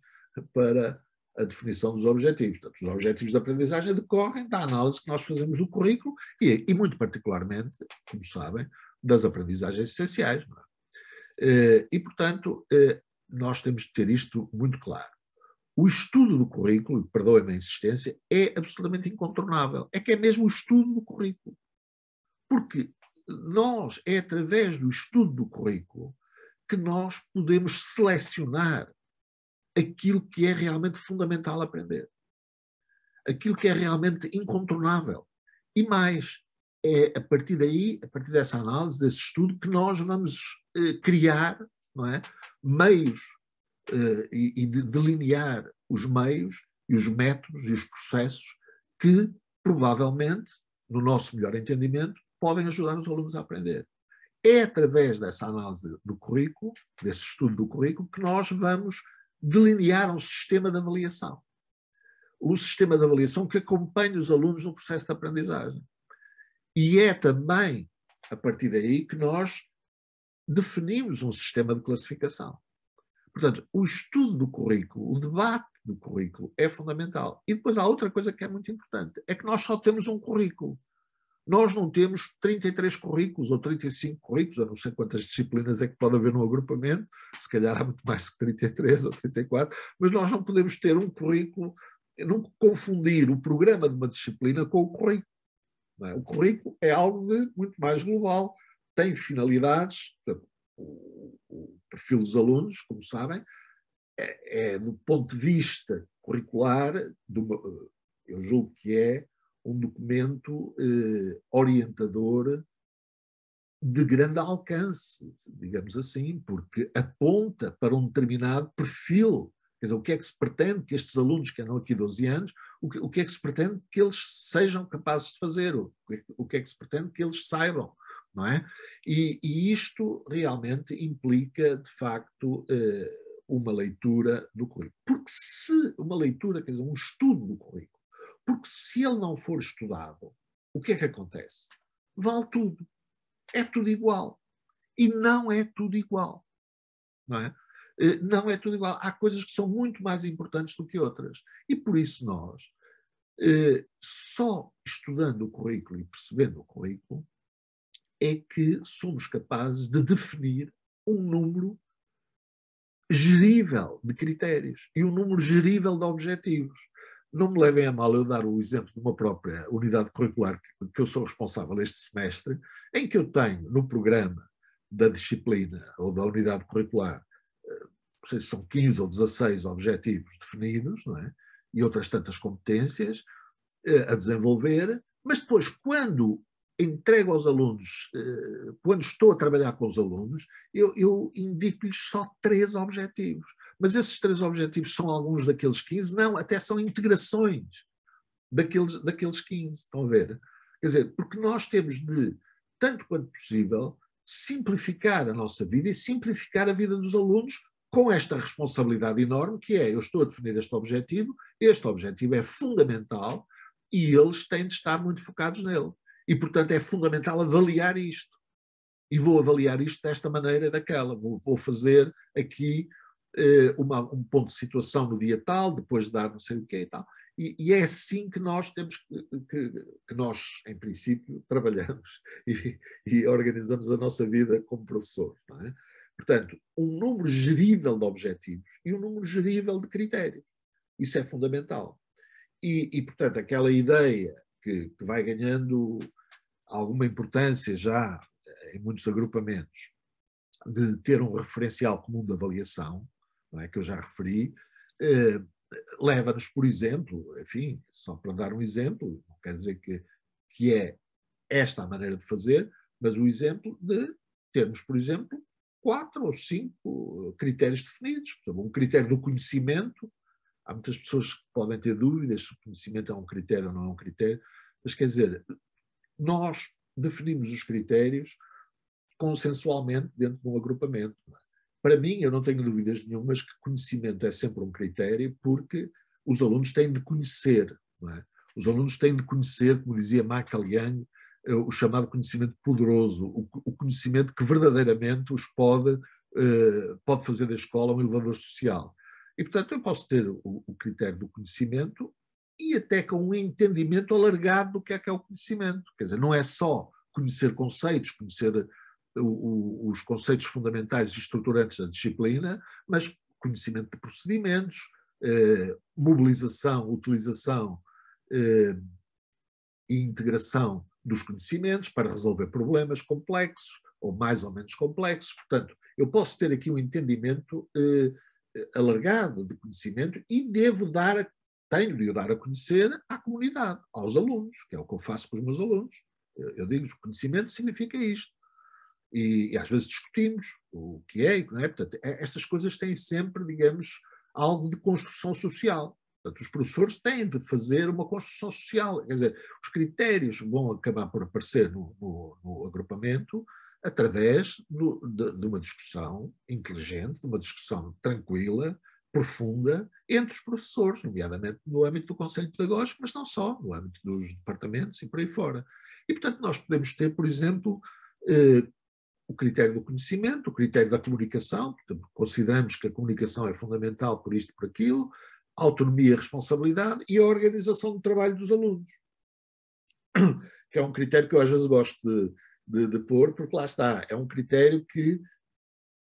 para a definição dos objetivos. Portanto, os objetivos de aprendizagem decorrem da análise que nós fazemos do currículo e muito particularmente, como sabem, das aprendizagens essenciais. Não é? E, portanto, nós temos de ter isto muito claro. O estudo do currículo, perdoem-me a insistência, é absolutamente incontornável. É que é mesmo o estudo do currículo. Porque é através do estudo do currículo que nós podemos selecionar aquilo que é realmente fundamental aprender, aquilo que é realmente incontornável. E mais, é a partir daí, a partir dessa análise, desse estudo, que nós vamos criar, não é, meios e delinear os meios e os métodos e os processos que, provavelmente, no nosso melhor entendimento, podem ajudar os alunos a aprender. É através dessa análise do currículo, desse estudo do currículo, que nós vamos delinear um sistema de avaliação. Um sistema de avaliação que acompanhe os alunos no processo de aprendizagem. E é também a partir daí que nós definimos um sistema de classificação. Portanto, o estudo do currículo, o debate do currículo é fundamental. E depois há outra coisa que é muito importante, é que nós só temos um currículo. Nós não temos 33 currículos ou 35 currículos, eu não sei quantas disciplinas é que pode haver no agrupamento, se calhar há muito mais do que 33 ou 34, mas nós não podemos ter um currículo, não confundir o programa de uma disciplina com o currículo. Não é? O currículo é algo muito mais global, tem finalidades, portanto, o perfil dos alunos, como sabem, do ponto de vista curricular, eu julgo que é um documento orientador de grande alcance, digamos assim, porque aponta para um determinado perfil. Quer dizer, o que é que se pretende que estes alunos que andam aqui 12 anos, o que é que se pretende que eles sejam capazes de fazer, o que é que se pretende que eles saibam, não é? E isto realmente implica, de facto, uma leitura do currículo. Porque se uma leitura, quer dizer, um estudo do currículo, porque se ele não for estudado, o que é que acontece? Vale tudo. É tudo igual. E não é tudo igual. Não é? Não é tudo igual. Há coisas que são muito mais importantes do que outras. E por isso nós, só estudando o currículo e percebendo o currículo, é que somos capazes de definir um número gerível de critérios e um número gerível de objetivos. Não me levem a mal eu dar o exemplo de uma própria unidade curricular que eu sou responsável este semestre, em que eu tenho no programa da disciplina ou da unidade curricular, não sei se são 15 ou 16 objetivos definidos, não é? E outras tantas competências a desenvolver, mas depois, quando entrego aos alunos, quando estou a trabalhar com os alunos, eu indico-lhes só 3 objetivos. Mas esses 3 objetivos são alguns daqueles 15? Não, até são integrações daqueles 15, estão a ver? Quer dizer, porque nós temos de, tanto quanto possível, simplificar a nossa vida e simplificar a vida dos alunos com esta responsabilidade enorme que é, eu estou a definir este objetivo é fundamental e eles têm de estar muito focados nele. E, portanto, é fundamental avaliar isto. E vou avaliar isto desta maneira e daquela. Vou fazer aqui um ponto de situação no dia tal, depois de dar não sei o quê e tal. E é assim que nós temos que nós, em princípio, trabalhamos e organizamos a nossa vida como professores. Não é? Portanto, um número gerível de objetivos e um número gerível de critérios. Isso é fundamental. Portanto, aquela ideia que vai ganhando alguma importância já em muitos agrupamentos de ter um referencial comum de avaliação, não é, que eu já referi, leva-nos, por exemplo, enfim, só para dar um exemplo, não quer dizer que é esta a maneira de fazer, mas o exemplo de termos, por exemplo, 4 ou 5 critérios definidos. Um critério do conhecimento. Há muitas pessoas que podem ter dúvidas se o conhecimento é um critério ou não é um critério, mas quer dizer, nós definimos os critérios consensualmente dentro de um agrupamento. Para mim, eu não tenho dúvidas nenhumas que conhecimento é sempre um critério, porque os alunos têm de conhecer. Não é? Os alunos têm de conhecer, como dizia Michael Young, o chamado conhecimento poderoso, o conhecimento que verdadeiramente os pode fazer da escola um elevador social. E, portanto, eu posso ter o critério do conhecimento e até com um entendimento alargado do que é o conhecimento. Quer dizer, não é só conhecer conceitos, conhecer os conceitos fundamentais e estruturantes da disciplina, mas conhecimento de procedimentos, mobilização, utilização e integração dos conhecimentos para resolver problemas complexos ou mais ou menos complexos. Portanto, eu posso ter aqui um entendimento alargado de conhecimento e tenho de o dar a conhecer à comunidade, aos alunos, que é o que eu faço com os meus alunos. Eu digo que conhecimento significa isto. E às vezes discutimos o que é e o que não é. Portanto, estas coisas têm sempre, digamos, algo de construção social. Portanto, os professores têm de fazer uma construção social. Quer dizer, os critérios vão acabar por aparecer no agrupamento através de uma discussão inteligente, de uma discussão tranquila, profunda, entre os professores, nomeadamente no âmbito do Conselho Pedagógico, mas não só, no âmbito dos departamentos e por aí fora. E, portanto, nós podemos ter, por exemplo, o critério do conhecimento, o critério da comunicação, portanto, consideramos que a comunicação é fundamental por isto e por aquilo, a autonomia e a responsabilidade e a organização do trabalho dos alunos, que é um critério que eu às vezes gosto de pôr, porque lá está, é um critério que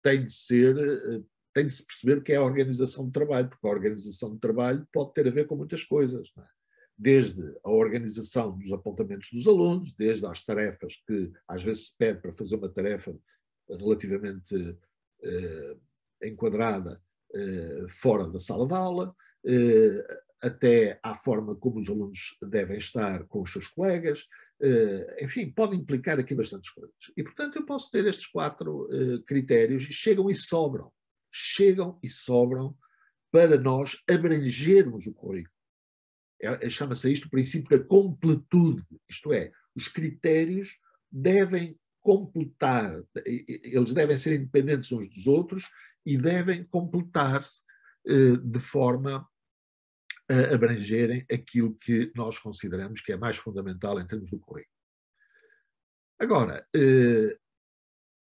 tem de se perceber o que é a organização do trabalho, porque a organização do trabalho pode ter a ver com muitas coisas, não é? Desde a organização dos apontamentos dos alunos, desde as tarefas que às vezes se pede para fazer uma tarefa relativamente enquadrada fora da sala de aula, até à forma como os alunos devem estar com os seus colegas, enfim, pode implicar aqui bastantes coisas. E, portanto, eu posso ter estes 4 critérios e chegam e sobram para nós abrangermos o currículo. Chama-se isto o princípio da completude, isto é, os critérios devem completar, eles devem ser independentes uns dos outros e devem completar-se de forma a abrangerem aquilo que nós consideramos que é mais fundamental em termos do currículo. Agora,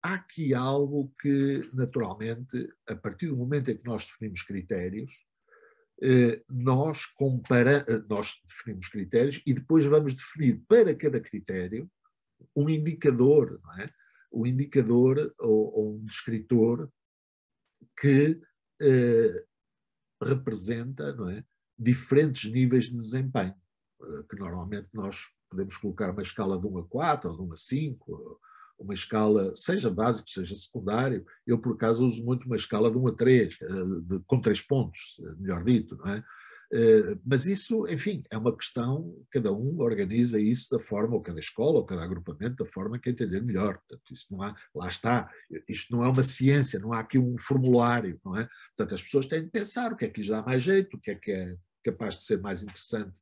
há aqui algo que, naturalmente, a partir do momento em que nós definimos critérios, nós definimos critérios e depois vamos definir para cada critério um indicador, não é? Um indicador ou um descritor que representa, não é, diferentes níveis de desempenho, que normalmente nós podemos colocar uma escala de 1 a 4 ou de 1 a 5, uma escala, seja básico, seja secundário. Eu, por acaso, uso muito uma escala de 1 a 3, com 3 pontos, melhor dito, não é? Mas isso, enfim, é uma questão, cada um organiza isso da forma, ou cada escola, ou cada agrupamento, da forma que entender melhor. Portanto, isso não há, lá está, isto não é uma ciência, não há aqui um formulário, não é? Portanto, as pessoas têm de pensar o que é que lhes dá mais jeito, o que é capaz de ser mais interessante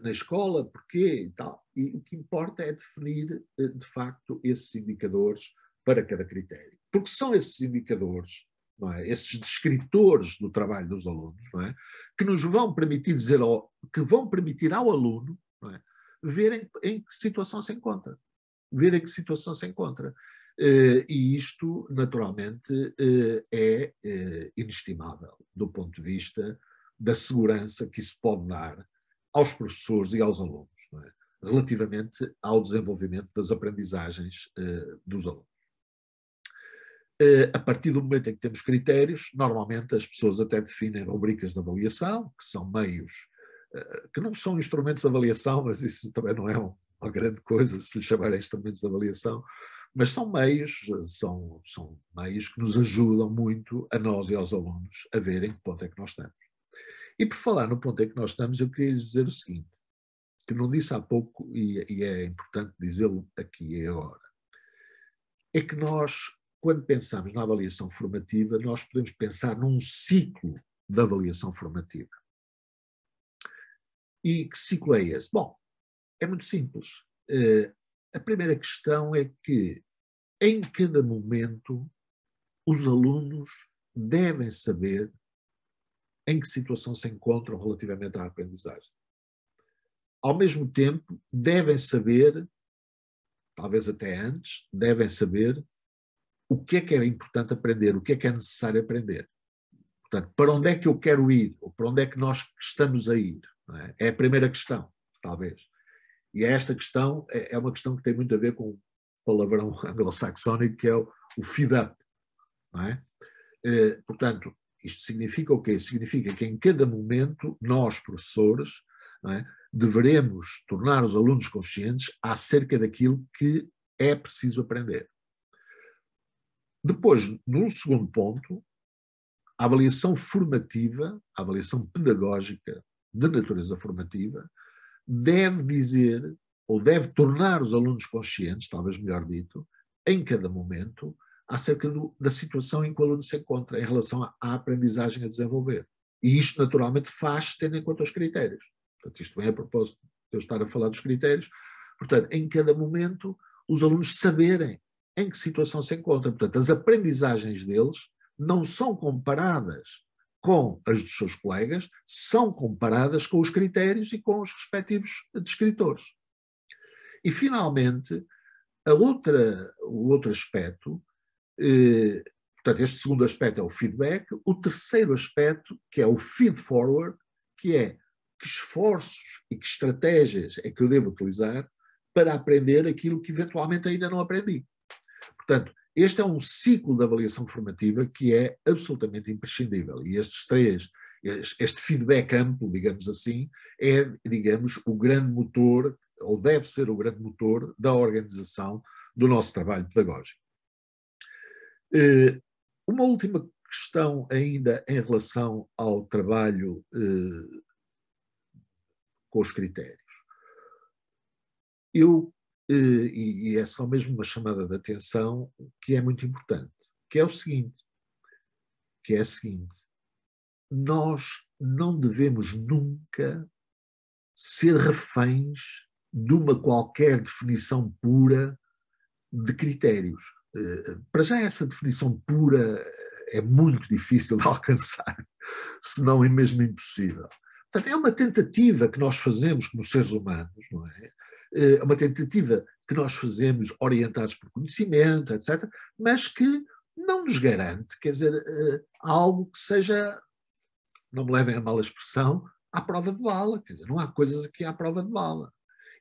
na escola, porquê e tal. E o que importa é definir, de facto, esses indicadores para cada critério. Porque são esses indicadores, não é? Esses descritores do trabalho dos alunos, não é? Que nos vão permitir que vão permitir ao aluno, não é? Ver em que situação se encontra. Ver em que situação se encontra. E isto, naturalmente, é inestimável do ponto de vista da segurança que isso pode dar aos professores e aos alunos, não é? Relativamente ao desenvolvimento das aprendizagens dos alunos. A partir do momento em que temos critérios, normalmente as pessoas até definem rubricas de avaliação, que são meios, que não são instrumentos de avaliação, mas isso também não é uma grande coisa se lhe chamarem instrumentos de avaliação, mas são meios que nos ajudam muito a nós e aos alunos a verem que ponto é que nós estamos. E por falar no ponto em que nós estamos, eu queria dizer o seguinte, que não disse há pouco, e é importante dizê-lo aqui e agora, é que nós, quando pensamos na avaliação formativa, nós podemos pensar num ciclo de avaliação formativa. E que ciclo é esse? Bom, é muito simples. A primeira questão é que, em cada momento, os alunos devem saber em que situação se encontram relativamente à aprendizagem. Ao mesmo tempo, devem saber, talvez até antes, devem saber o que é importante aprender, o que é necessário aprender. Portanto, para onde é que eu quero ir, ou para onde é que nós estamos a ir? Não é? É a primeira questão, talvez. E esta questão é uma questão que tem muito a ver com o palavrão anglo-saxónico, que é o feed-up. Não é? Portanto, isto significa o quê? Significa que em cada momento nós, professores, não é, deveremos tornar os alunos conscientes acerca daquilo que é preciso aprender. Depois, num segundo ponto, a avaliação formativa, a avaliação pedagógica de natureza formativa, deve dizer, ou deve tornar os alunos conscientes, talvez melhor dito, em cada momento, acerca da situação em que o aluno se encontra em relação à aprendizagem a desenvolver. E isto, naturalmente, faz tendo em conta os critérios. Portanto, isto vem a propósito de eu estar a falar dos critérios. Portanto, em cada momento, os alunos saberem em que situação se encontram. Portanto, as aprendizagens deles não são comparadas com as dos seus colegas, são comparadas com os critérios e com os respectivos descritores. E, finalmente, o outro aspecto, portanto, este segundo aspecto é o feedback. O terceiro aspecto, que é o feed-forward, que é que esforços e que estratégias é que eu devo utilizar para aprender aquilo que eventualmente ainda não aprendi. Portanto, este é um ciclo de avaliação formativa que é absolutamente imprescindível. E este feedback amplo, digamos assim, é, digamos, o grande motor, ou deve ser o grande motor da organização do nosso trabalho pedagógico. Uma última questão ainda em relação ao trabalho com os critérios. E é só mesmo uma chamada de atenção que é muito importante, que é a seguinte, nós não devemos nunca ser reféns de uma qualquer definição pura de critérios. Para já essa definição pura é muito difícil de alcançar, se não é mesmo impossível. Portanto, é uma tentativa que nós fazemos como seres humanos, não é? É uma tentativa que nós fazemos orientados por conhecimento, etc., mas que não nos garante, quer dizer, algo que seja, não me levem a mal a expressão, à prova de bala. Quer dizer, não há coisas aqui à prova de bala.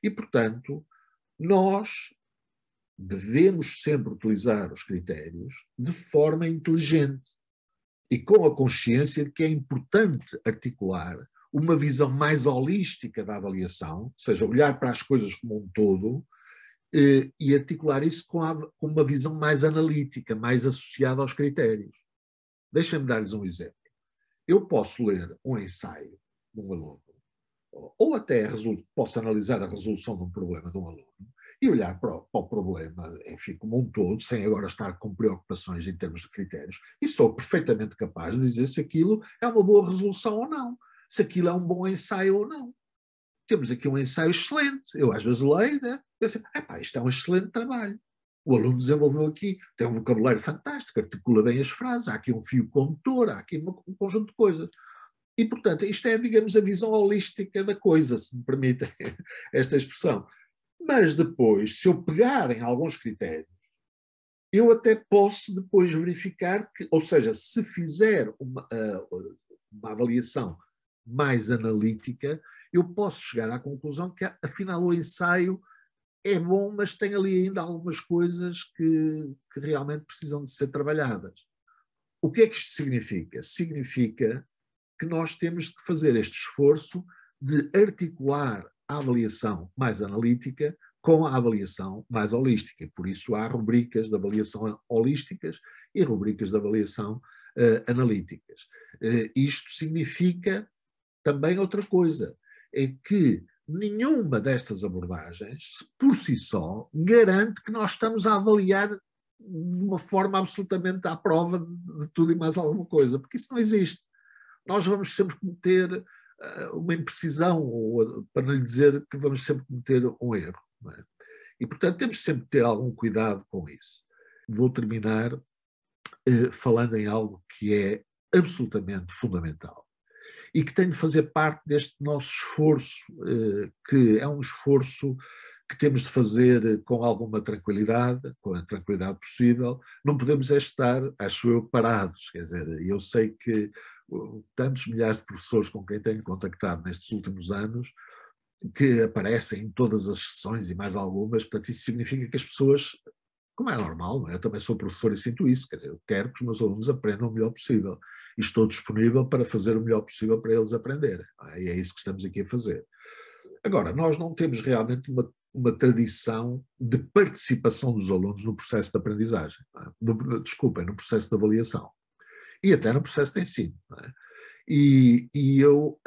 E, portanto, nós devemos sempre utilizar os critérios de forma inteligente e com a consciência de que é importante articular uma visão mais holística da avaliação, ou seja, olhar para as coisas como um todo e articular isso com uma visão mais analítica, mais associada aos critérios. Deixem-me dar-lhes um exemplo. Eu posso ler um ensaio de um aluno, ou até posso analisar a resolução de um problema de um aluno, e olhar para o problema, enfim, como um todo, sem agora estar com preocupações em termos de critérios, e sou perfeitamente capaz de dizer se aquilo é uma boa resolução ou não, se aquilo é um bom ensaio ou não. Temos aqui um ensaio excelente. Eu às vezes leio, né? Penso, isto é um excelente trabalho. O aluno desenvolveu aqui, tem um vocabulário fantástico, articula bem as frases, há aqui um fio condutor, há aqui um conjunto de coisas. E, portanto, isto é, digamos, a visão holística da coisa, se me permitem esta expressão. Mas depois, se eu pegar em alguns critérios, eu até posso depois verificar que, ou seja, se fizer uma avaliação mais analítica, eu posso chegar à conclusão que, afinal, o ensaio é bom, mas tem ali ainda algumas coisas que realmente precisam de ser trabalhadas. O que é que isto significa? Significa que nós temos que fazer este esforço de articular a avaliação mais analítica com a avaliação mais holística. E por isso há rubricas de avaliação holísticas e rubricas de avaliação analíticas. Isto significa também outra coisa, é que nenhuma destas abordagens, por si só, garante que nós estamos a avaliar de uma forma absolutamente à prova de tudo e mais alguma coisa, porque isso não existe. Nós vamos sempre cometer uma imprecisão, ou, para não lhe dizer que vamos sempre cometer um erro. Não é? E, portanto, temos sempre que ter algum cuidado com isso. Vou terminar falando em algo que é absolutamente fundamental e que tem de fazer parte deste nosso esforço, que é um esforço que temos de fazer com alguma tranquilidade, com a tranquilidade possível. Não podemos estar, acho eu, parados. Quer dizer, eu sei que tantos milhares de professores com quem tenho contactado nestes últimos anos, que aparecem em todas as sessões e mais algumas, portanto isso significa que as pessoas, como é normal, não é? Eu também sou professor e sinto isso, quer dizer, eu quero que os meus alunos aprendam o melhor possível e estou disponível para fazer o melhor possível para eles aprenderem, e é isso que estamos aqui a fazer. Agora, nós não temos realmente uma tradição de participação dos alunos no processo de aprendizagem, desculpem, no processo de avaliação. e até no processo de ensino. Não é? E eu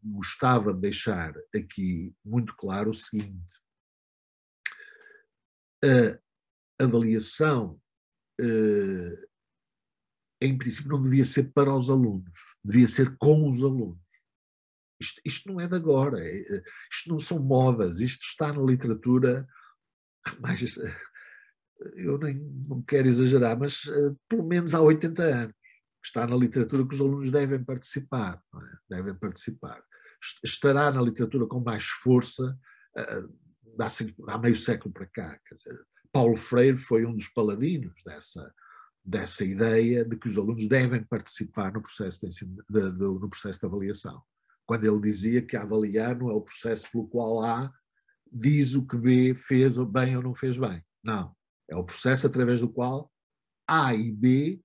gostava de deixar aqui muito claro o seguinte: a avaliação, em princípio, não devia ser para os alunos, devia ser com os alunos. Isto não é de agora, isto não são modas, isto está na literatura, mas eu não quero exagerar, mas pelo menos há 80 anos. Está na literatura que os alunos devem participar, não é? Devem participar. Estará na literatura com mais força há meio século para cá. Quer dizer, Paulo Freire foi um dos paladinos dessa ideia de que os alunos devem participar no processo de ensino, no processo de avaliação. Quando ele dizia que avaliar não é o processo pelo qual A diz o que B fez bem ou não fez bem. Não. É o processo através do qual A e B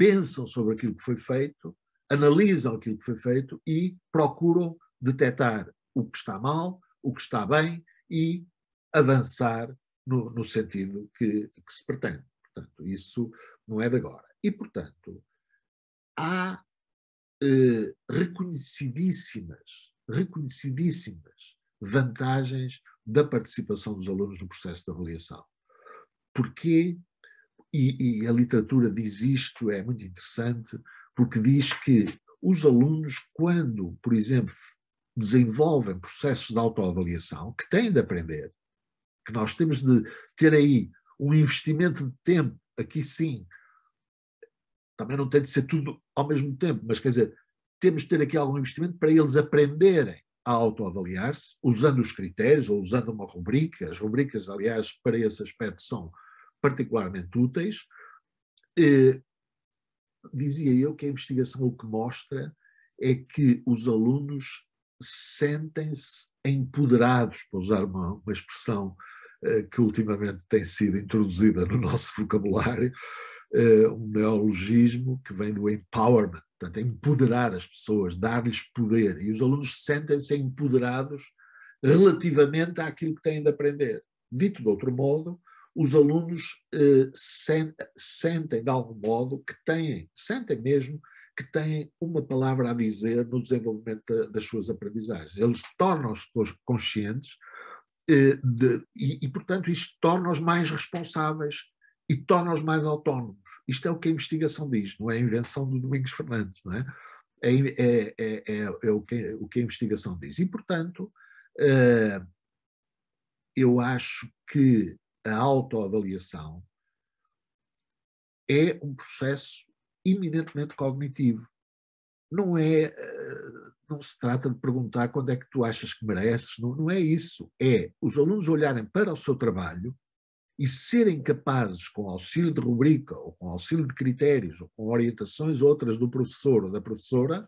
pensam sobre aquilo que foi feito, analisam aquilo que foi feito e procuram detectar o que está mal, o que está bem e avançar no sentido que se pretende. Portanto, isso não é de agora. E, portanto, há reconhecidíssimas vantagens da participação dos alunos no processo de avaliação. Porquê? E a literatura diz isto, é muito interessante, porque diz que os alunos, quando, por exemplo, desenvolvem processos de autoavaliação, que têm de aprender, que nós temos de ter aí um investimento de tempo, aqui sim, também não tem de ser tudo ao mesmo tempo, mas quer dizer, temos de ter aqui algum investimento para eles aprenderem a autoavaliar-se, usando os critérios ou usando uma rubrica. As rubricas, aliás, para esse aspecto são particularmente úteis. Dizia eu que a investigação o que mostra é que os alunos sentem-se empoderados, para usar uma expressão que ultimamente tem sido introduzida no nosso vocabulário, um neologismo que vem do empowerment, portanto, empoderar as pessoas, dar-lhes poder, e os alunos sentem-se empoderados relativamente àquilo que têm de aprender. Dito de outro modo, os alunos sentem de algum modo sentem mesmo que têm uma palavra a dizer no desenvolvimento das suas aprendizagens. Eles tornam-se depois conscientes e, portanto, isto torna-os mais responsáveis e torna-os mais autónomos. Isto é o que a investigação diz, não é a invenção do Domingos Fernandes, não é? É o que a investigação diz. E, portanto, eu acho que a autoavaliação é um processo eminentemente cognitivo. Não se trata de perguntar quando é que tu achas que mereces, não é isso. É os alunos olharem para o seu trabalho e serem capazes, com auxílio de rubrica, ou com auxílio de critérios, ou com orientações outras do professor ou da professora,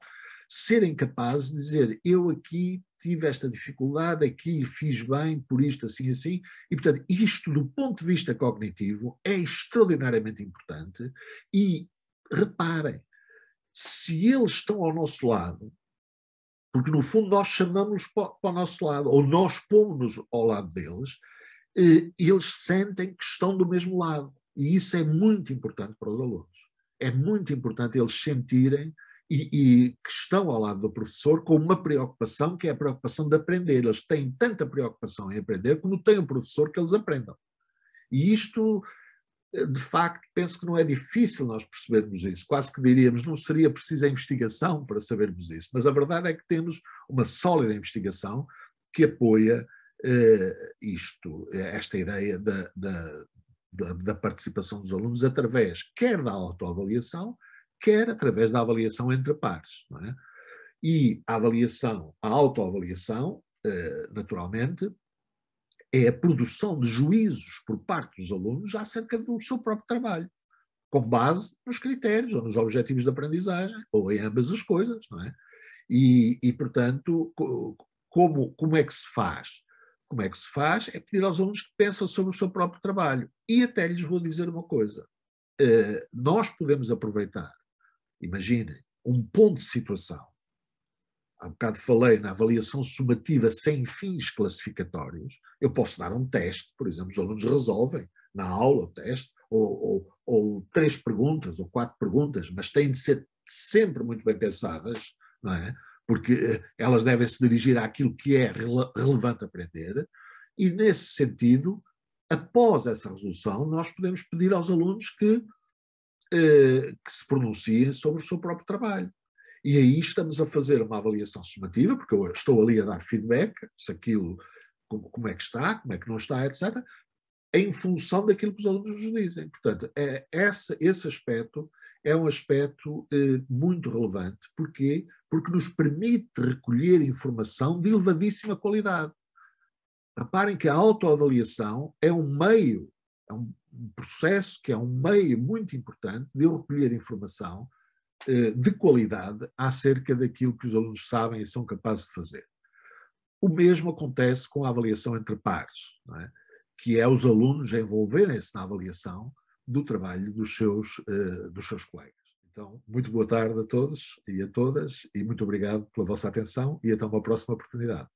serem capazes de dizer, eu aqui tive esta dificuldade, aqui fiz bem, por isto, assim, assim, e, portanto, isto do ponto de vista cognitivo é extraordinariamente importante e, reparem, se eles estão ao nosso lado, porque no fundo nós chamamos para o nosso lado, ou nós pomos-nos ao lado deles, eles sentem que estão do mesmo lado. E isso é muito importante para os alunos. É muito importante eles sentirem e que estão ao lado do professor com uma preocupação que é a preocupação de aprender. Eles têm tanta preocupação em aprender como tem o professor que eles aprendam. E isto, de facto, penso que não é difícil nós percebermos isso. Quase que diríamos, não seria preciso a investigação para sabermos isso. Mas a verdade é que temos uma sólida investigação que apoia esta ideia da participação dos alunos através, quer da autoavaliação, quer através da avaliação entre pares. Não é? E a autoavaliação, naturalmente, é a produção de juízos por parte dos alunos acerca do seu próprio trabalho, com base nos critérios ou nos objetivos de aprendizagem, ou em ambas as coisas. Não é? E portanto, como é que se faz? Como é que se faz? É pedir aos alunos que pensem sobre o seu próprio trabalho. E até lhes vou dizer uma coisa. Nós podemos aproveitar, imaginem, um ponto de situação. Há bocado falei na avaliação sumativa sem fins classificatórios. Eu posso dar um teste, por exemplo, os alunos resolvem na aula o teste, ou 3 perguntas, ou 4 perguntas, mas têm de ser sempre muito bem pensadas, não é? Porque elas devem se dirigir àquilo que é relevante aprender, e nesse sentido, após essa resolução, nós podemos pedir aos alunos que se pronunciem sobre o seu próprio trabalho. E aí estamos a fazer uma avaliação sumativa, porque eu estou ali a dar feedback, se aquilo, como é que está, como é que não está, etc., em função daquilo que os alunos nos dizem. Portanto, esse aspecto é um aspecto muito relevante. Porquê? Porque nos permite recolher informação de elevadíssima qualidade. Reparem que a autoavaliação é um meio, é um processo que é um meio muito importante de eu recolher informação de qualidade acerca daquilo que os alunos sabem e são capazes de fazer. O mesmo acontece com a avaliação entre pares, não é? Que é os alunos envolverem-se na avaliação do trabalho dos seus colegas. Então, muito boa tarde a todos e a todas, e muito obrigado pela vossa atenção, e até uma próxima oportunidade.